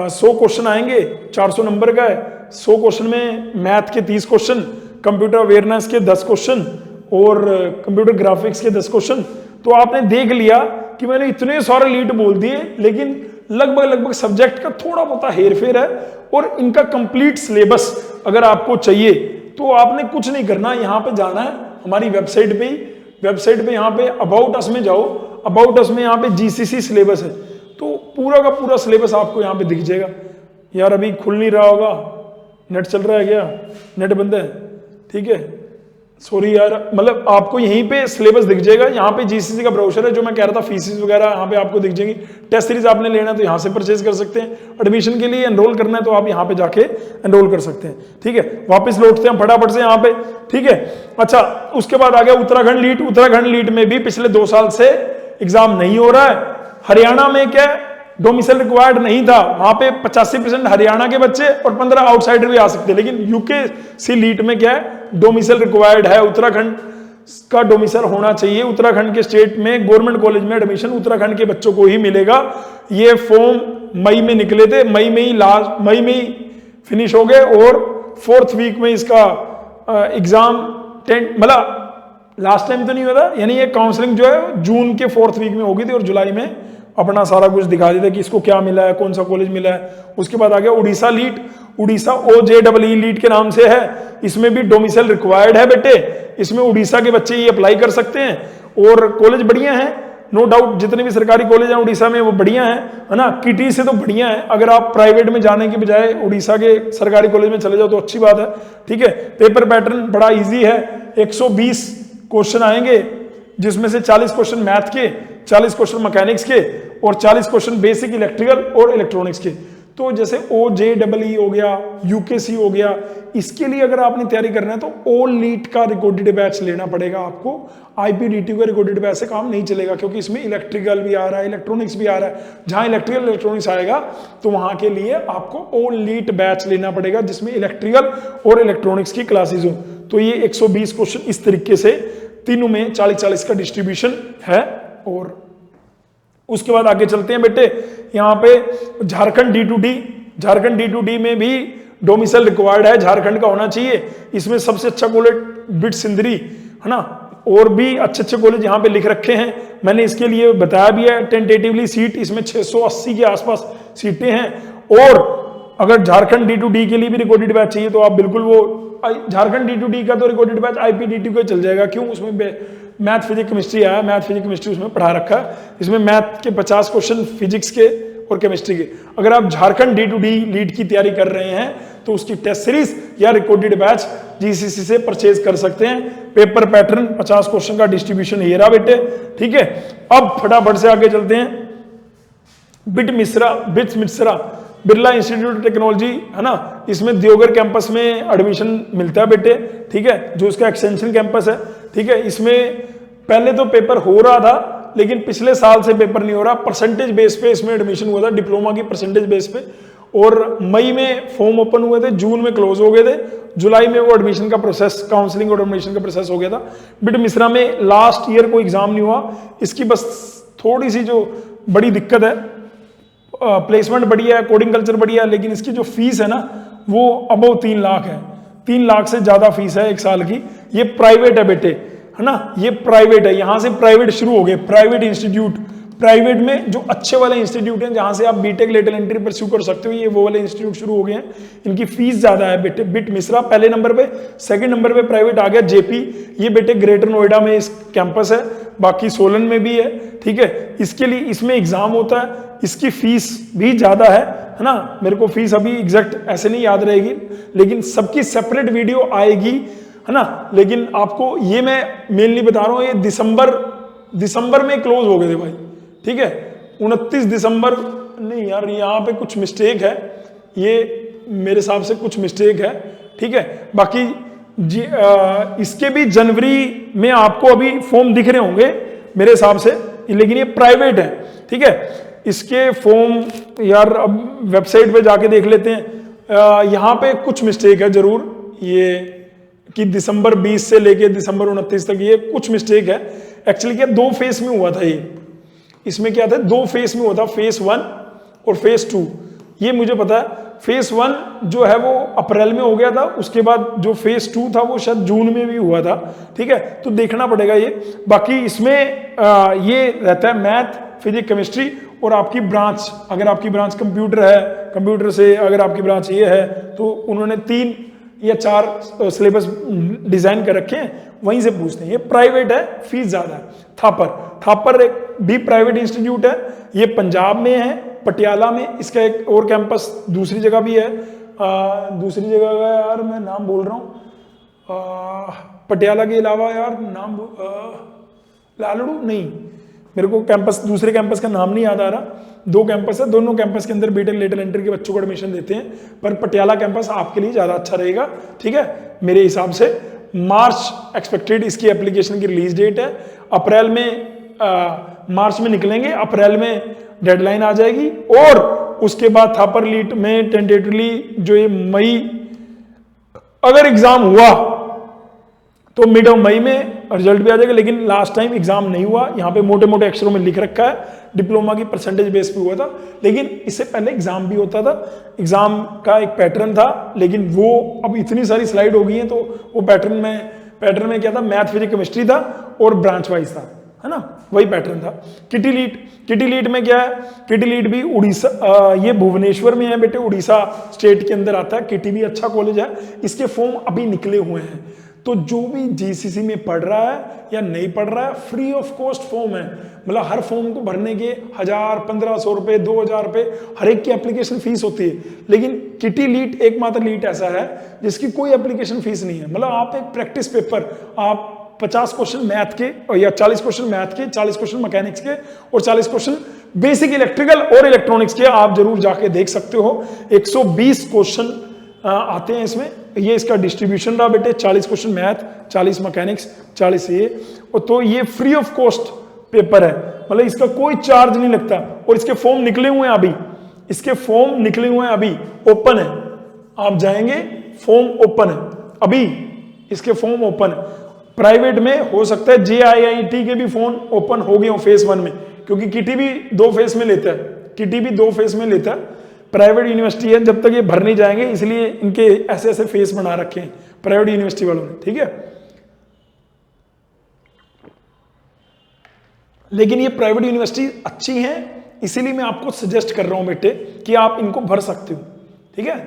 A: 100 क्वेश्चन आएंगे, 400 नंबर का है। 100 क्वेश्चन में मैथ के 30 क्वेश्चन, कंप्यूटर अवेयरनेस के 10 क्वेश्चन और कंप्यूटर ग्राफिक्स के 10 क्वेश्चन। तो आपने देख लिया कि मैंने इतने सारे लीड बोल दिए, लेकिन लगभग सब्जेक्ट का थोड़ा बहुत हेरफेर है। और इनका कंप्लीट सिलेबस अगर आपको चाहिए तो आपने कुछ नहीं करना, यहाँ पे जाना है हमारी वेबसाइट पे ही, वेबसाइट पे यहाँ पे अबाउट अस में जाओ, अबाउट अस में यहाँ पे GCC सिलेबस है, तो पूरा का पूरा सिलेबस आपको यहाँ पे दिख जाएगा। यार अभी खुल नहीं रहा होगा, नेट चल रहा है क्या, नेट बंद है, ठीक है, सॉरी यार, मतलब आपको यहीं पे सिलेबस दिख जाएगा। यहाँ पे GCC का ब्राउचर है, जो मैं कह रहा था फीसिस वगैरह यहाँ पे आपको दिख जाएंगी। टेस्ट सीरीज आपने लेना है तो यहाँ से परचेज कर सकते हैं, एडमिशन के लिए एनरोल करना है तो आप यहाँ पे जाके एनरोल कर सकते हैं, ठीक है। वापस लौटते हैं फटाफट से यहाँ पे, ठीक है। अच्छा, उसके बाद आ गया उत्तराखंड लीट। उत्तराखंड लीट में भी पिछले 2 साल से एग्जाम नहीं हो रहा है। हरियाणा में क्या डोमिसाइल रिक्वायर्ड नहीं था, वहां पे 85% हरियाणा के बच्चे और 15 आउटसाइडर भी आ सकते हैं, लेकिन यूके लीट में क्या है डोमिसाइल रिक्वायर्ड है। उत्तराखंड का डोमिसाइल होना चाहिए। उत्तराखंड के स्टेट में गवर्नमेंट कॉलेज में एडमिशन उत्तराखंड के बच्चों को ही मिलेगा। ये फॉर्म मई में निकले थे, मई में ही फिनिश हो गए और 4th वीक में इसका एग्जाम मतलब लास्ट टाइम तो नहीं हुआ था, यानी ये काउंसलिंग जो है जून के 4th वीक में हो गई थी और जुलाई में अपना सारा कुछ दिखा देते कि इसको क्या मिला है, कौन सा कॉलेज मिला है। उसके बाद आ गया उड़ीसा लीट। उड़ीसा OJEE लीट के नाम से है, इसमें भी डोमिसाइल रिक्वायर्ड है बेटे। इसमें उड़ीसा के बच्चे ये अप्लाई कर सकते हैं और कॉलेज बढ़िया है, नो डाउट, जितने भी सरकारी कॉलेज हैं उड़ीसा में वो बढ़िया है ना। किटी से तो बढ़िया है, अगर आप प्राइवेट में जाने के बजाय उड़ीसा के सरकारी कॉलेज में चले जाओ तो अच्छी बात है, ठीक है। पेपर पैटर्न बड़ा ईजी है, 120 क्वेश्चन आएंगे, जिसमें से 40 क्वेश्चन मैथ के, 40 क्वेश्चन मैकेनिक्स के और 40 क्वेश्चन बेसिक इलेक्ट्रिकल और इलेक्ट्रॉनिक्स के। तो जैसे OJEE हो गया, UKC हो गया, इसके लिए अगर आपने तैयारी करना है तो ऑल लीट का रिकॉर्डेड बैच लेना पड़ेगा आपको। IPDTU का रिकॉर्डेड बैच से काम नहीं चलेगा, क्योंकि इसमें इलेक्ट्रिकल भी आ रहा है, इलेक्ट्रॉनिक्स भी आ रहा है। जहां इलेक्ट्रिकल इलेक्ट्रॉनिक्स आएगा तो वहां के लिए आपको ऑल लीट बैच लेना पड़ेगा, जिसमें इलेक्ट्रिकल और इलेक्ट्रॉनिक्स की क्लासेज हो। तो ये 120 क्वेश्चन इस तरीके से तीनों में 40-40 का डिस्ट्रीब्यूशन है। और उसके बाद आगे चलते हैं बेटे, यहाँ पे झारखंड D2D में भी डोमिसाइल रिक्वायर्ड है, झारखंड का होना चाहिए। इसमें सबसे अच्छा कॉलेज बिट सिंदरी है ना, और भी अच्छे कॉलेज यहाँ पे लिख रखे हैं, मैंने इसके लिए बताया भी है। टेंटेटिवली सीट इसमें 680 के आसपास सीटें हैं। और अगर झारखंड D2D के लिए भी रिकॉर्डेड बैच चाहिए तो आप बिल्कुल वो झारखंड D2D का तो रिकॉर्डेड बैच IPDTU को चल जाएगा। क्यों, उसमें मैथ फिजिक्स केमिस्ट्री आया, मैथ फिजिक्स केमिस्ट्री उसमें पढ़ा रखा है। इसमें मैथ के 50 क्वेश्चन फिजिक्स के और केमिस्ट्री के। अगर आप झारखंड D2D लीट की तैयारी कर रहे हैं तो उसकी टेस्ट सीरीज या रिकॉर्डेड बैच GCC से परचेज कर सकते हैं। पेपर पैटर्न 50 क्वेश्चन का डिस्ट्रीब्यूशन ये रहा बेटे, ठीक है। अब फटाफट से आगे चलते हैं। Bits Mishra Birla institute of technology है ना, इसमें दियोगर कैंपस में एडमिशन मिलता है बेटे, ठीक है, जो उसका एक्सटेंशन कैंपस है, ठीक है। इसमें पहले तो पेपर हो रहा था, लेकिन पिछले साल से पेपर नहीं हो रहा, परसेंटेज बेस पे इसमें एडमिशन हुआ था, डिप्लोमा की परसेंटेज बेस पे। और मई में फॉर्म ओपन हुए थे, जून में क्लोज हो गए थे, जुलाई में वो एडमिशन का प्रोसेस, काउंसलिंग और एडमिशन का प्रोसेस हो गया था। बिट मिश्रा में लास्ट ईयर कोई एग्जाम नहीं हुआ, इसकी बस थोड़ी सी जो बड़ी दिक्कत है, प्लेसमेंट बढ़िया है, कोडिंग कल्चर बढ़िया है, लेकिन इसकी जो फीस है ना वो अबव 3 लाख है, 3 लाख से ज्यादा फीस है 1 साल की। ये प्राइवेट है बेटे, है ना, ये प्राइवेट है, यहां से प्राइवेट शुरू हो गए, प्राइवेट इंस्टीट्यूट, प्राइवेट में जो अच्छे वाले इंस्टीट्यूट हैं जहां से आप बीटेक लेटरल एंट्री परस्यू कर सकते हो, ये वो वाले इंस्टीट्यूट शुरू हो गए हैं। इनकी फीस ज्यादा है बेटे। बिट मिश्रा पहले नंबर पे, सेकंड नंबर पे प्राइवेट आ गया जेपी, ये बेटे ग्रेटर नोएडा में इस कैंपस है, बाकी सोलन में भी है, ठीक है। इसके लिए इसमें एग्जाम होता है, इसकी फीस भी ज्यादा है ना। मेरे को फीस अभी एग्जैक्ट ऐसे नहीं याद रहेगी, लेकिन सबकी सेपरेट वीडियो आएगी, है ना। लेकिन आपको ये मैं मेनली बता रहा हूँ, ये दिसंबर में क्लोज हो गए थे भाई, ठीक है। 29 दिसंबर, नहीं यार यहाँ पे कुछ मिस्टेक है, ये मेरे हिसाब से कुछ मिस्टेक है, ठीक है। बाकी इसके भी जनवरी में आपको अभी फॉर्म दिख रहे होंगे मेरे हिसाब से, लेकिन ये प्राइवेट है, ठीक है। इसके फॉर्म यार अब वेबसाइट पे जाके देख लेते हैं। यहाँ पे कुछ मिस्टेक है जरूर, ये कि दिसंबर 20 से लेके दिसंबर 29 तक ये कुछ मिस्टेक है। एक्चुअली क्या 2 फेस में हुआ था ये, इसमें क्या था 2 फेस में हुआ था, फेस 1 और फेस 2, ये मुझे पता है। फेस 1 जो है वो अप्रैल में हो गया था, उसके बाद जो फेस 2 था वो शायद जून में भी हुआ था, ठीक है। तो देखना पड़ेगा ये। बाकी इसमें ये रहता है मैथ, फिजिक्स, केमिस्ट्री और आपकी ब्रांच, अगर आपकी ब्रांच कंप्यूटर है, कंप्यूटर से अगर आपकी ब्रांच ये है तो उन्होंने 3 या 4 सिलेबस डिजाइन कर रखे हैं, वहीं से पूछते हैं। ये प्राइवेट है, फीस ज्यादा है। थापर एक भी प्राइवेट इंस्टीट्यूट है, ये पंजाब में है, पटियाला में। इसका एक और कैंपस दूसरी जगह भी है, दूसरी जगह का यार मैं नाम बोल रहा हूँ, पटियाला के अलावा यार नाम लालड़ू नहीं, मेरे को कैंपस, दूसरे कैंपस का नाम नहीं याद आ रहा। 2 कैंपस है, दोनों कैंपस के अंदर बीटेक लेटरल एंट्री के बच्चों को एडमिशन देते हैं, पर पटियाला कैंपस आपके लिए ज्यादा अच्छा रहेगा, ठीक है, मेरे हिसाब से। मार्च एक्सपेक्टेड इसकी एप्लीकेशन की रिलीज डेट है, अप्रैल में मार्च में निकलेंगे, अप्रैल में डेडलाइन आ जाएगी। और उसके बाद थापर लीट में टेंटेटिवली जो ये मई, अगर एग्जाम हुआ तो मिड ऑफ मई में रिजल्ट भी आ जाएगा, लेकिन लास्ट टाइम एग्जाम नहीं हुआ। यहाँ पे मोटे मोटे अक्षरों में लिख रखा है, डिप्लोमा की परसेंटेज बेस पे हुआ था, लेकिन इससे पहले एग्जाम भी होता था। एग्जाम का एक पैटर्न था, लेकिन वो अब इतनी सारी स्लाइड हो गई हैं, तो वो पैटर्न में क्या था, मैथ, फिजिक्स, केमिस्ट्री था और ब्रांच वाइज था, है ना, वही पैटर्न था। किटी लीट में क्या है, किटी लीट भी उड़ीसा, ये भुवनेश्वर में है बेटे, उड़ीसा स्टेट के अंदर आता है। किटी भी अच्छा कॉलेज है, इसके फॉर्म अभी निकले हुए हैं। तो जो भी जीसीसी में पढ़ रहा है या नहीं पढ़ रहा है, फ्री ऑफ कॉस्ट फॉर्म है, मतलब हर फॉर्म को भरने के 1000-1500 रुपए, 2000 रुपए हर एक की एप्लीकेशन फीस होती है। लेकिन किटी लीट एकमात्र लीट ऐसा है जिसकी कोई एप्लीकेशन फीस नहीं है। मतलब आप एक प्रैक्टिस पेपर, आप 50 क्वेश्चन मैथ के या 40 क्वेश्चन मैथ के, 40 क्वेश्चन मैकेनिक्स के और 40 क्वेश्चन बेसिक इलेक्ट्रिकल और इलेक्ट्रॉनिक्स के आप जरूर जाके देख सकते हो। 120 क्वेश्चन आते हैं इसमें। ये इसका डिस्ट्रीब्यूशन रहा बेटे, 40 क्वेश्चन मैथ, 40 मैकेनिक्स, 40 ये, और तो ये फ्री ऑफ कॉस्ट पेपर है, मतलब इसका कोई चार्ज नहीं लगता। और इसके फॉर्म निकले हुए हैं अभी, इसके फॉर्म निकले हुए हैं अभी, ओपन है, आप जाएंगे फॉर्म ओपन है अभी, इसके फॉर्म ओपन है। प्राइवेट में हो सकता है JIIT के भी फॉर्म ओपन हो गए हो फेस 1 में, क्योंकि किटी भी 2 फेस में लेता है, किटी भी 2 फेस में लेता है। प्राइवेट यूनिवर्सिटी है, जब तक ये भर नहीं जाएंगे, इसलिए इनके ऐसे ऐसे फेस बना रखे हैं प्राइवेट यूनिवर्सिटी वालों ने, ठीक है। लेकिन ये प्राइवेट यूनिवर्सिटी अच्छी है, इसीलिए मैं आपको सजेस्ट कर रहा हूं बेटे कि आप इनको भर सकते हो, ठीक है।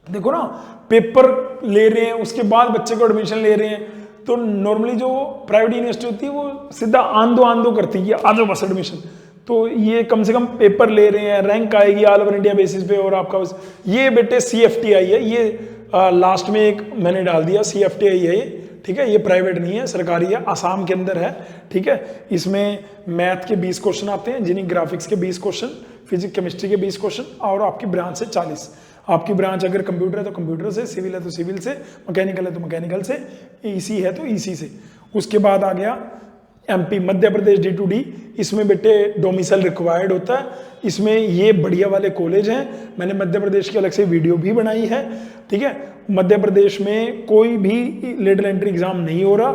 A: देखो ना, पेपर ले रहे हैं, उसके बाद बच्चे को एडमिशन ले रहे हैं, तो नॉर्मली जो प्राइवेट यूनिवर्सिटी होती है वो सीधा आंदो करती है, आ जाओ बस एडमिशन। तो ये कम से कम पेपर ले रहे हैं, रैंक आएगी ऑल ओवर इंडिया बेसिस पे, और आपका बस ये बेटे CFTI है, ये लास्ट में एक मैंने डाल दिया, CFTI है ये, ठीक है। ये प्राइवेट नहीं है, सरकारी है, आसाम के अंदर है, ठीक है। इसमें मैथ के 20 क्वेश्चन आते हैं, जिन्हीं ग्राफिक्स के 20 क्वेश्चन, फिजिक्स केमिस्ट्री के 20 क्वेश्चन, और आपकी ब्रांच से 40। आपकी ब्रांच अगर कंप्यूटर है तो कंप्यूटर से, सिविल है तो सिविल से, मैकेनिकल है तो मैकेनिकल से, EC है तो EC से। उसके बाद आ गया MP मध्य प्रदेश D2D, इसमें बेटे डोमिसाइल रिक्वायर्ड होता है। इसमें ये बढ़िया वाले कॉलेज हैं, मैंने मध्य प्रदेश की अलग से वीडियो भी बनाई है, ठीक है। मध्य प्रदेश में कोई भी लेटरल एंट्री एग्जाम नहीं हो रहा,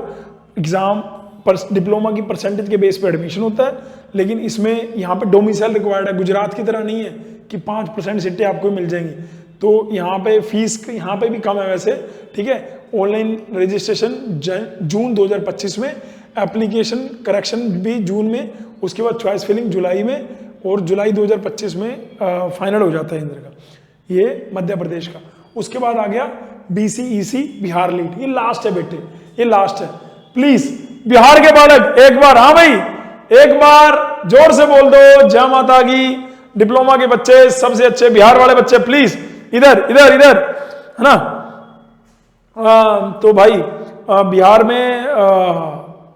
A: एग्जाम पर डिप्लोमा की परसेंटेज के बेस पे एडमिशन होता है, लेकिन इसमें यहाँ पे डोमिसाइल रिक्वायर्ड है। गुजरात की तरह नहीं है कि 5% सीटें आपको मिल जाएंगी, तो यहाँ पे फीस यहाँ पे भी कम है वैसे, ठीक है। ऑनलाइन रजिस्ट्रेशन जून 2025 में, एप्लीकेशन करेक्शन भी जून में, उसके बाद चॉइस फिलिंग जुलाई में, और जुलाई 2025 में फाइनल हो जाता है इंद्र का, ये मध्य प्रदेश का। उसके बाद आ गया BCEC बिहार लीट, ये लास्ट है बेटे, ये लास्ट है। प्लीज बिहार के बालक एक बार, हाँ भाई एक बार जोर से बोल दो जय माता की। डिप्लोमा के बच्चे सबसे अच्छे बिहार वाले बच्चे, प्लीज इधर इधर इधर, है ना। तो भाई बिहार में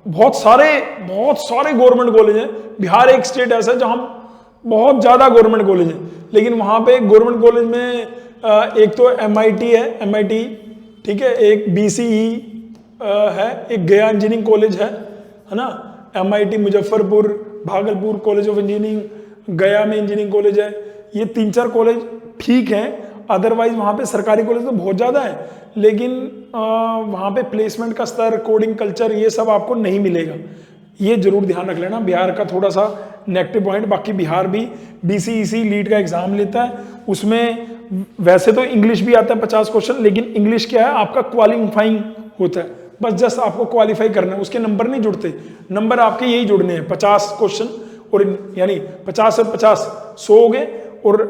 A: बहुत सारे गवर्नमेंट कॉलेज हैं। बिहार एक स्टेट ऐसा है जहां बहुत ज्यादा गवर्नमेंट कॉलेज हैं, लेकिन वहां पे गवर्नमेंट कॉलेज में एक तो MIT है, MIT, ठीक है, एक BCE है, एक गया इंजीनियरिंग कॉलेज है ना, MIT Muzaffarpur, Bhagalpur college of engineering, गया में इंजीनियरिंग कॉलेज है। ये 3-4 कॉलेज ठीक हैं, अदरवाइज वहाँ पे सरकारी कॉलेज तो बहुत ज़्यादा है, लेकिन वहाँ पे प्लेसमेंट का स्तर, कोडिंग कल्चर, ये सब आपको नहीं मिलेगा। ये जरूर ध्यान रख लेना, बिहार का थोड़ा सा नेगेटिव पॉइंट। बाकी बिहार भी BCEC लीड का एग्जाम लेता है, उसमें वैसे तो इंग्लिश भी आता है 50 क्वेश्चन, लेकिन इंग्लिश क्या है आपका क्वालिफाइंग होता है, बस जस्ट आपको क्वालिफाई करना है, उसके नंबर नहीं जुड़ते, नंबर आपके यही जुड़ने हैं 50 क्वेश्चन, और यानी 50 से 50 100 हो गए, और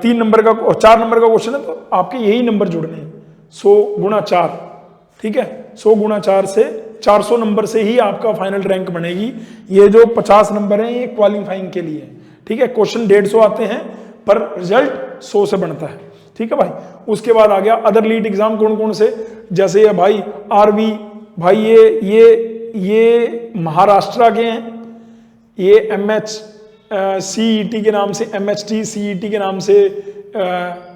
A: 3 नंबर का और 4 नंबर का क्वेश्चन है, तो आपके यही नंबर जुड़ने हैं 100 गुणा 4, ठीक है, 100 गुणा 4 से 400 नंबर से ही आपका फाइनल रैंक बनेगी। ये जो 50 नंबर हैं ये क्वालिफाइंग के लिए है, ठीक है। क्वेश्चन 150 आते हैं पर रिजल्ट 100 से बनता है, ठीक है भाई। उसके बाद आ गया अदर लीड एग्जाम, कौन कौन से, जैसे ये भाई RV, भाई ये महाराष्ट्र के हैं, ये CET के नाम से, MHT CET के नाम से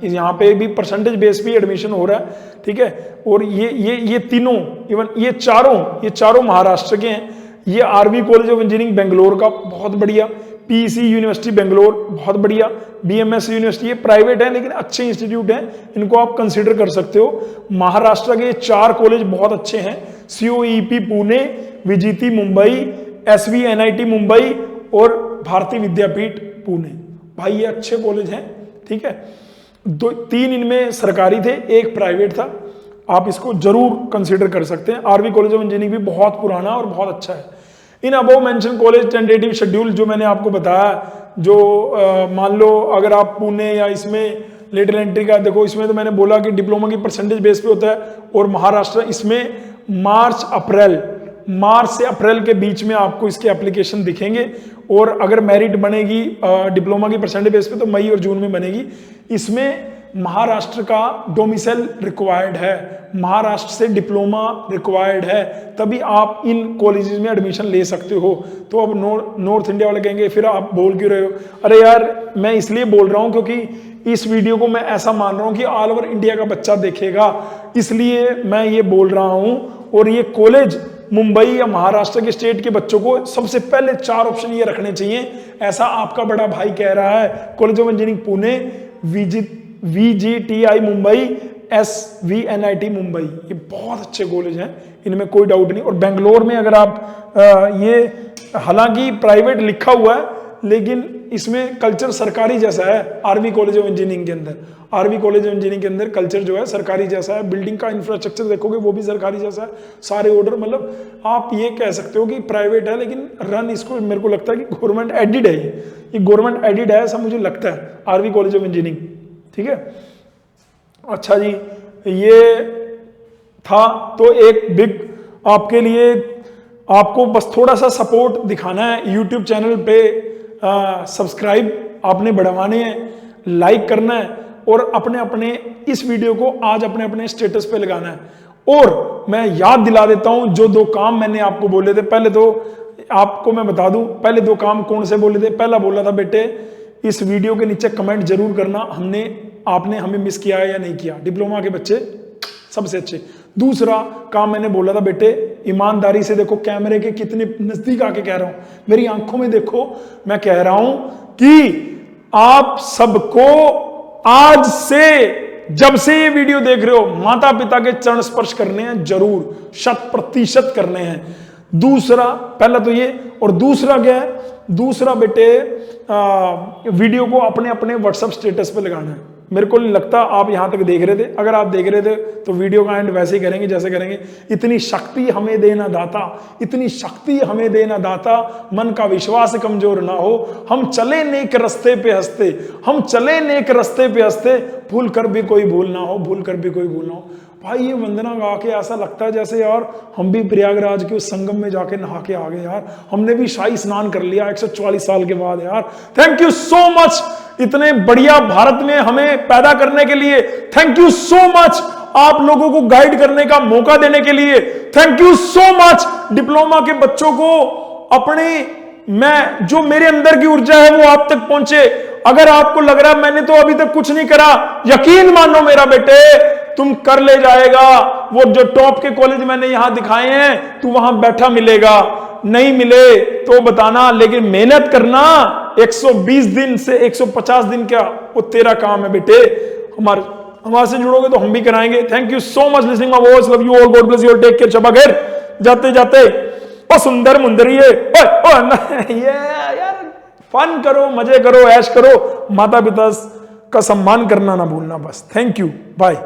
A: यहाँ पे भी परसेंटेज बेस पे एडमिशन हो रहा है, ठीक है। और ये तीनों, इवन ये चारों महाराष्ट्र के हैं। ये RV college of engineering Bangalore का बहुत बढ़िया, PEC यूनिवर्सिटी बेंगलोर बहुत बढ़िया, BMS यूनिवर्सिटी, ये प्राइवेट है लेकिन अच्छे इंस्टीट्यूट हैं, इनको आप कंसिडर कर सकते हो। महाराष्ट्र के 4 कॉलेज बहुत अच्छे हैं, COEP Pune, VGT Mumbai, SVNIT Mumbai और भारतीय विद्यापीठ पुणे। भाई ये अच्छे कॉलेज हैं, ठीक है। 3 इनमें सरकारी थे, एक प्राइवेट था, आप इसको जरूर कंसीडर कर सकते हैं। RV कॉलेज ऑफ इंजीनियरिंग भी बहुत पुराना और बहुत अच्छा है। In above mention college tentative schedule जो मैंने आपको बताया, जो मान लो अगर आप पुणे या इसमें लेटरल एंट्री का देखो, इसमें तो मैंने बोला कि डिप्लोमा की परसेंटेज बेस पे होता है, और महाराष्ट्र इसमें मार्च से अप्रैल के बीच में आपको इसके एप्लीकेशन दिखेंगे, और अगर मेरिट बनेगी डिप्लोमा की परसेंटेज बेस पे तो मई और जून में बनेगी। इसमें महाराष्ट्र का डोमिसाइल रिक्वायर्ड है, महाराष्ट्र से डिप्लोमा रिक्वायर्ड है, तभी आप इन कॉलेजेस में एडमिशन ले सकते हो। तो अब नॉर्थ इंडिया वाले कहेंगे फिर आप बोल क्यों रहे हो? अरे यार मैं इसलिए बोल रहा हूं क्योंकि इस वीडियो को मैं ऐसा मान रहा हूं कि ऑल ओवर इंडिया का बच्चा देखेगा, इसलिए मैं ये बोल रहा हूं। और ये कॉलेज मुंबई या महाराष्ट्र के स्टेट के बच्चों को सबसे पहले 4 ऑप्शन ये रखने चाहिए, ऐसा आपका बड़ा भाई कह रहा है। College of engineering Pune, VGTI Mumbai, SVNIT Mumbai, ये बहुत अच्छे कॉलेज हैं, इनमें कोई डाउट नहीं। और बेंगलोर में अगर आप ये हालांकि प्राइवेट लिखा हुआ है लेकिन इसमें कल्चर सरकारी जैसा है। RV कॉलेज ऑफ इंजीनियरिंग के अंदर, RV कॉलेज ऑफ इंजीनियरिंग के अंदर कल्चर जो है सरकारी जैसा है, बिल्डिंग का इंफ्रास्ट्रक्चर देखोगे वो भी सरकारी जैसा है, सारे ऑर्डर, मतलब आप ये कह सकते हो कि प्राइवेट है लेकिन रन इसको मेरे को लगता है कि गवर्नमेंट एडिड है, ये गवर्नमेंट एडिड है ऐसा मुझे लगता है RV कॉलेज ऑफ इंजीनियरिंग, ठीक है। अच्छा जी, ये था तो एक बिग आपके लिए, आपको बस थोड़ा सा सपोर्ट दिखाना है। यूट्यूब चैनल पे सब्सक्राइब आपने बढ़वाने हैं, लाइक करना है, और अपने अपने इस वीडियो को आज अपने अपने स्टेटस पे लगाना है। और मैं याद दिला देता हूं जो 2 काम मैंने आपको बोले थे, पहले तो आपको मैं बता दूं पहले 2 काम कौन से बोले थे। पहला बोला था बेटे इस वीडियो के नीचे कमेंट जरूर करना, आपने हमें मिस किया है या नहीं किया, डिप्लोमा के बच्चे सबसे अच्छे। दूसरा काम मैंने बोला था बेटे ईमानदारी से देखो, कैमरे के कितने नजदीक आके कह रहा हूं, मेरी आंखों में देखो, मैं कह रहा हूं कि आप सबको आज से जब से ये वीडियो देख रहे हो माता पिता के चरण स्पर्श करने हैं, जरूर 100% करने हैं। दूसरा, पहला तो ये, और दूसरा क्या है, दूसरा बेटे वीडियो को अपने अपने व्हाट्सएप स्टेटस पे लगाना है। मेरे को नहीं लगता आप यहां तक देख रहे थे। अगर आप देख रहे थे तो वीडियो का एंड वैसे ही करेंगे जैसे करेंगे। इतनी शक्ति हमें देना दाता, इतनी शक्ति हमें देना दाता, मन का विश्वास कमजोर ना हो। हम चले नेक रास्ते पे हंसते, हम चले नेक रास्ते पे हंसते, भूल कर भी कोई भूल ना हो, भूल कर भी कोई भूल ना हो। भाई ये वंदना गा के ऐसा लगता है जैसे यार हम भी प्रयागराज के उस संगम में जाके नहा के आ गए यार, हमने भी शाही स्नान कर लिया 144 साल के बाद यार। थैंक यू सो मच इतने बढ़िया भारत में हमें पैदा करने के लिए। थैंक यू सो मच आप लोगों को गाइड करने का मौका देने के लिए। Thank you so much diploma के बच्चों को मैं जो मेरे अंदर की ऊर्जा है वो आप तक पहुंचे। अगर आपको लग रहा है मैंने तो अभी तक कुछ नहीं करा, यकीन मानो मेरा बेटे तुम कर ले जाएगा। वो जो टॉप के कॉलेज मैंने यहां दिखाए हैं तू वहां बैठा मिलेगा, नहीं मिले तो बताना, लेकिन मेहनत करना। 120 दिन से 150 दिन क्या वो तेरा काम है बेटे। हमारे से जुड़ोगे तो हम भी कराएंगे। Thank you so much listening my voice, love you all, God bless you all, take care, शबा खैर। जाते जाते ओ सुंदर मुंदरी ये यार फन करो, मजे करो, ऐश करो, माता पिता का सम्मान करना ना भूलना बस। Thank you, bye.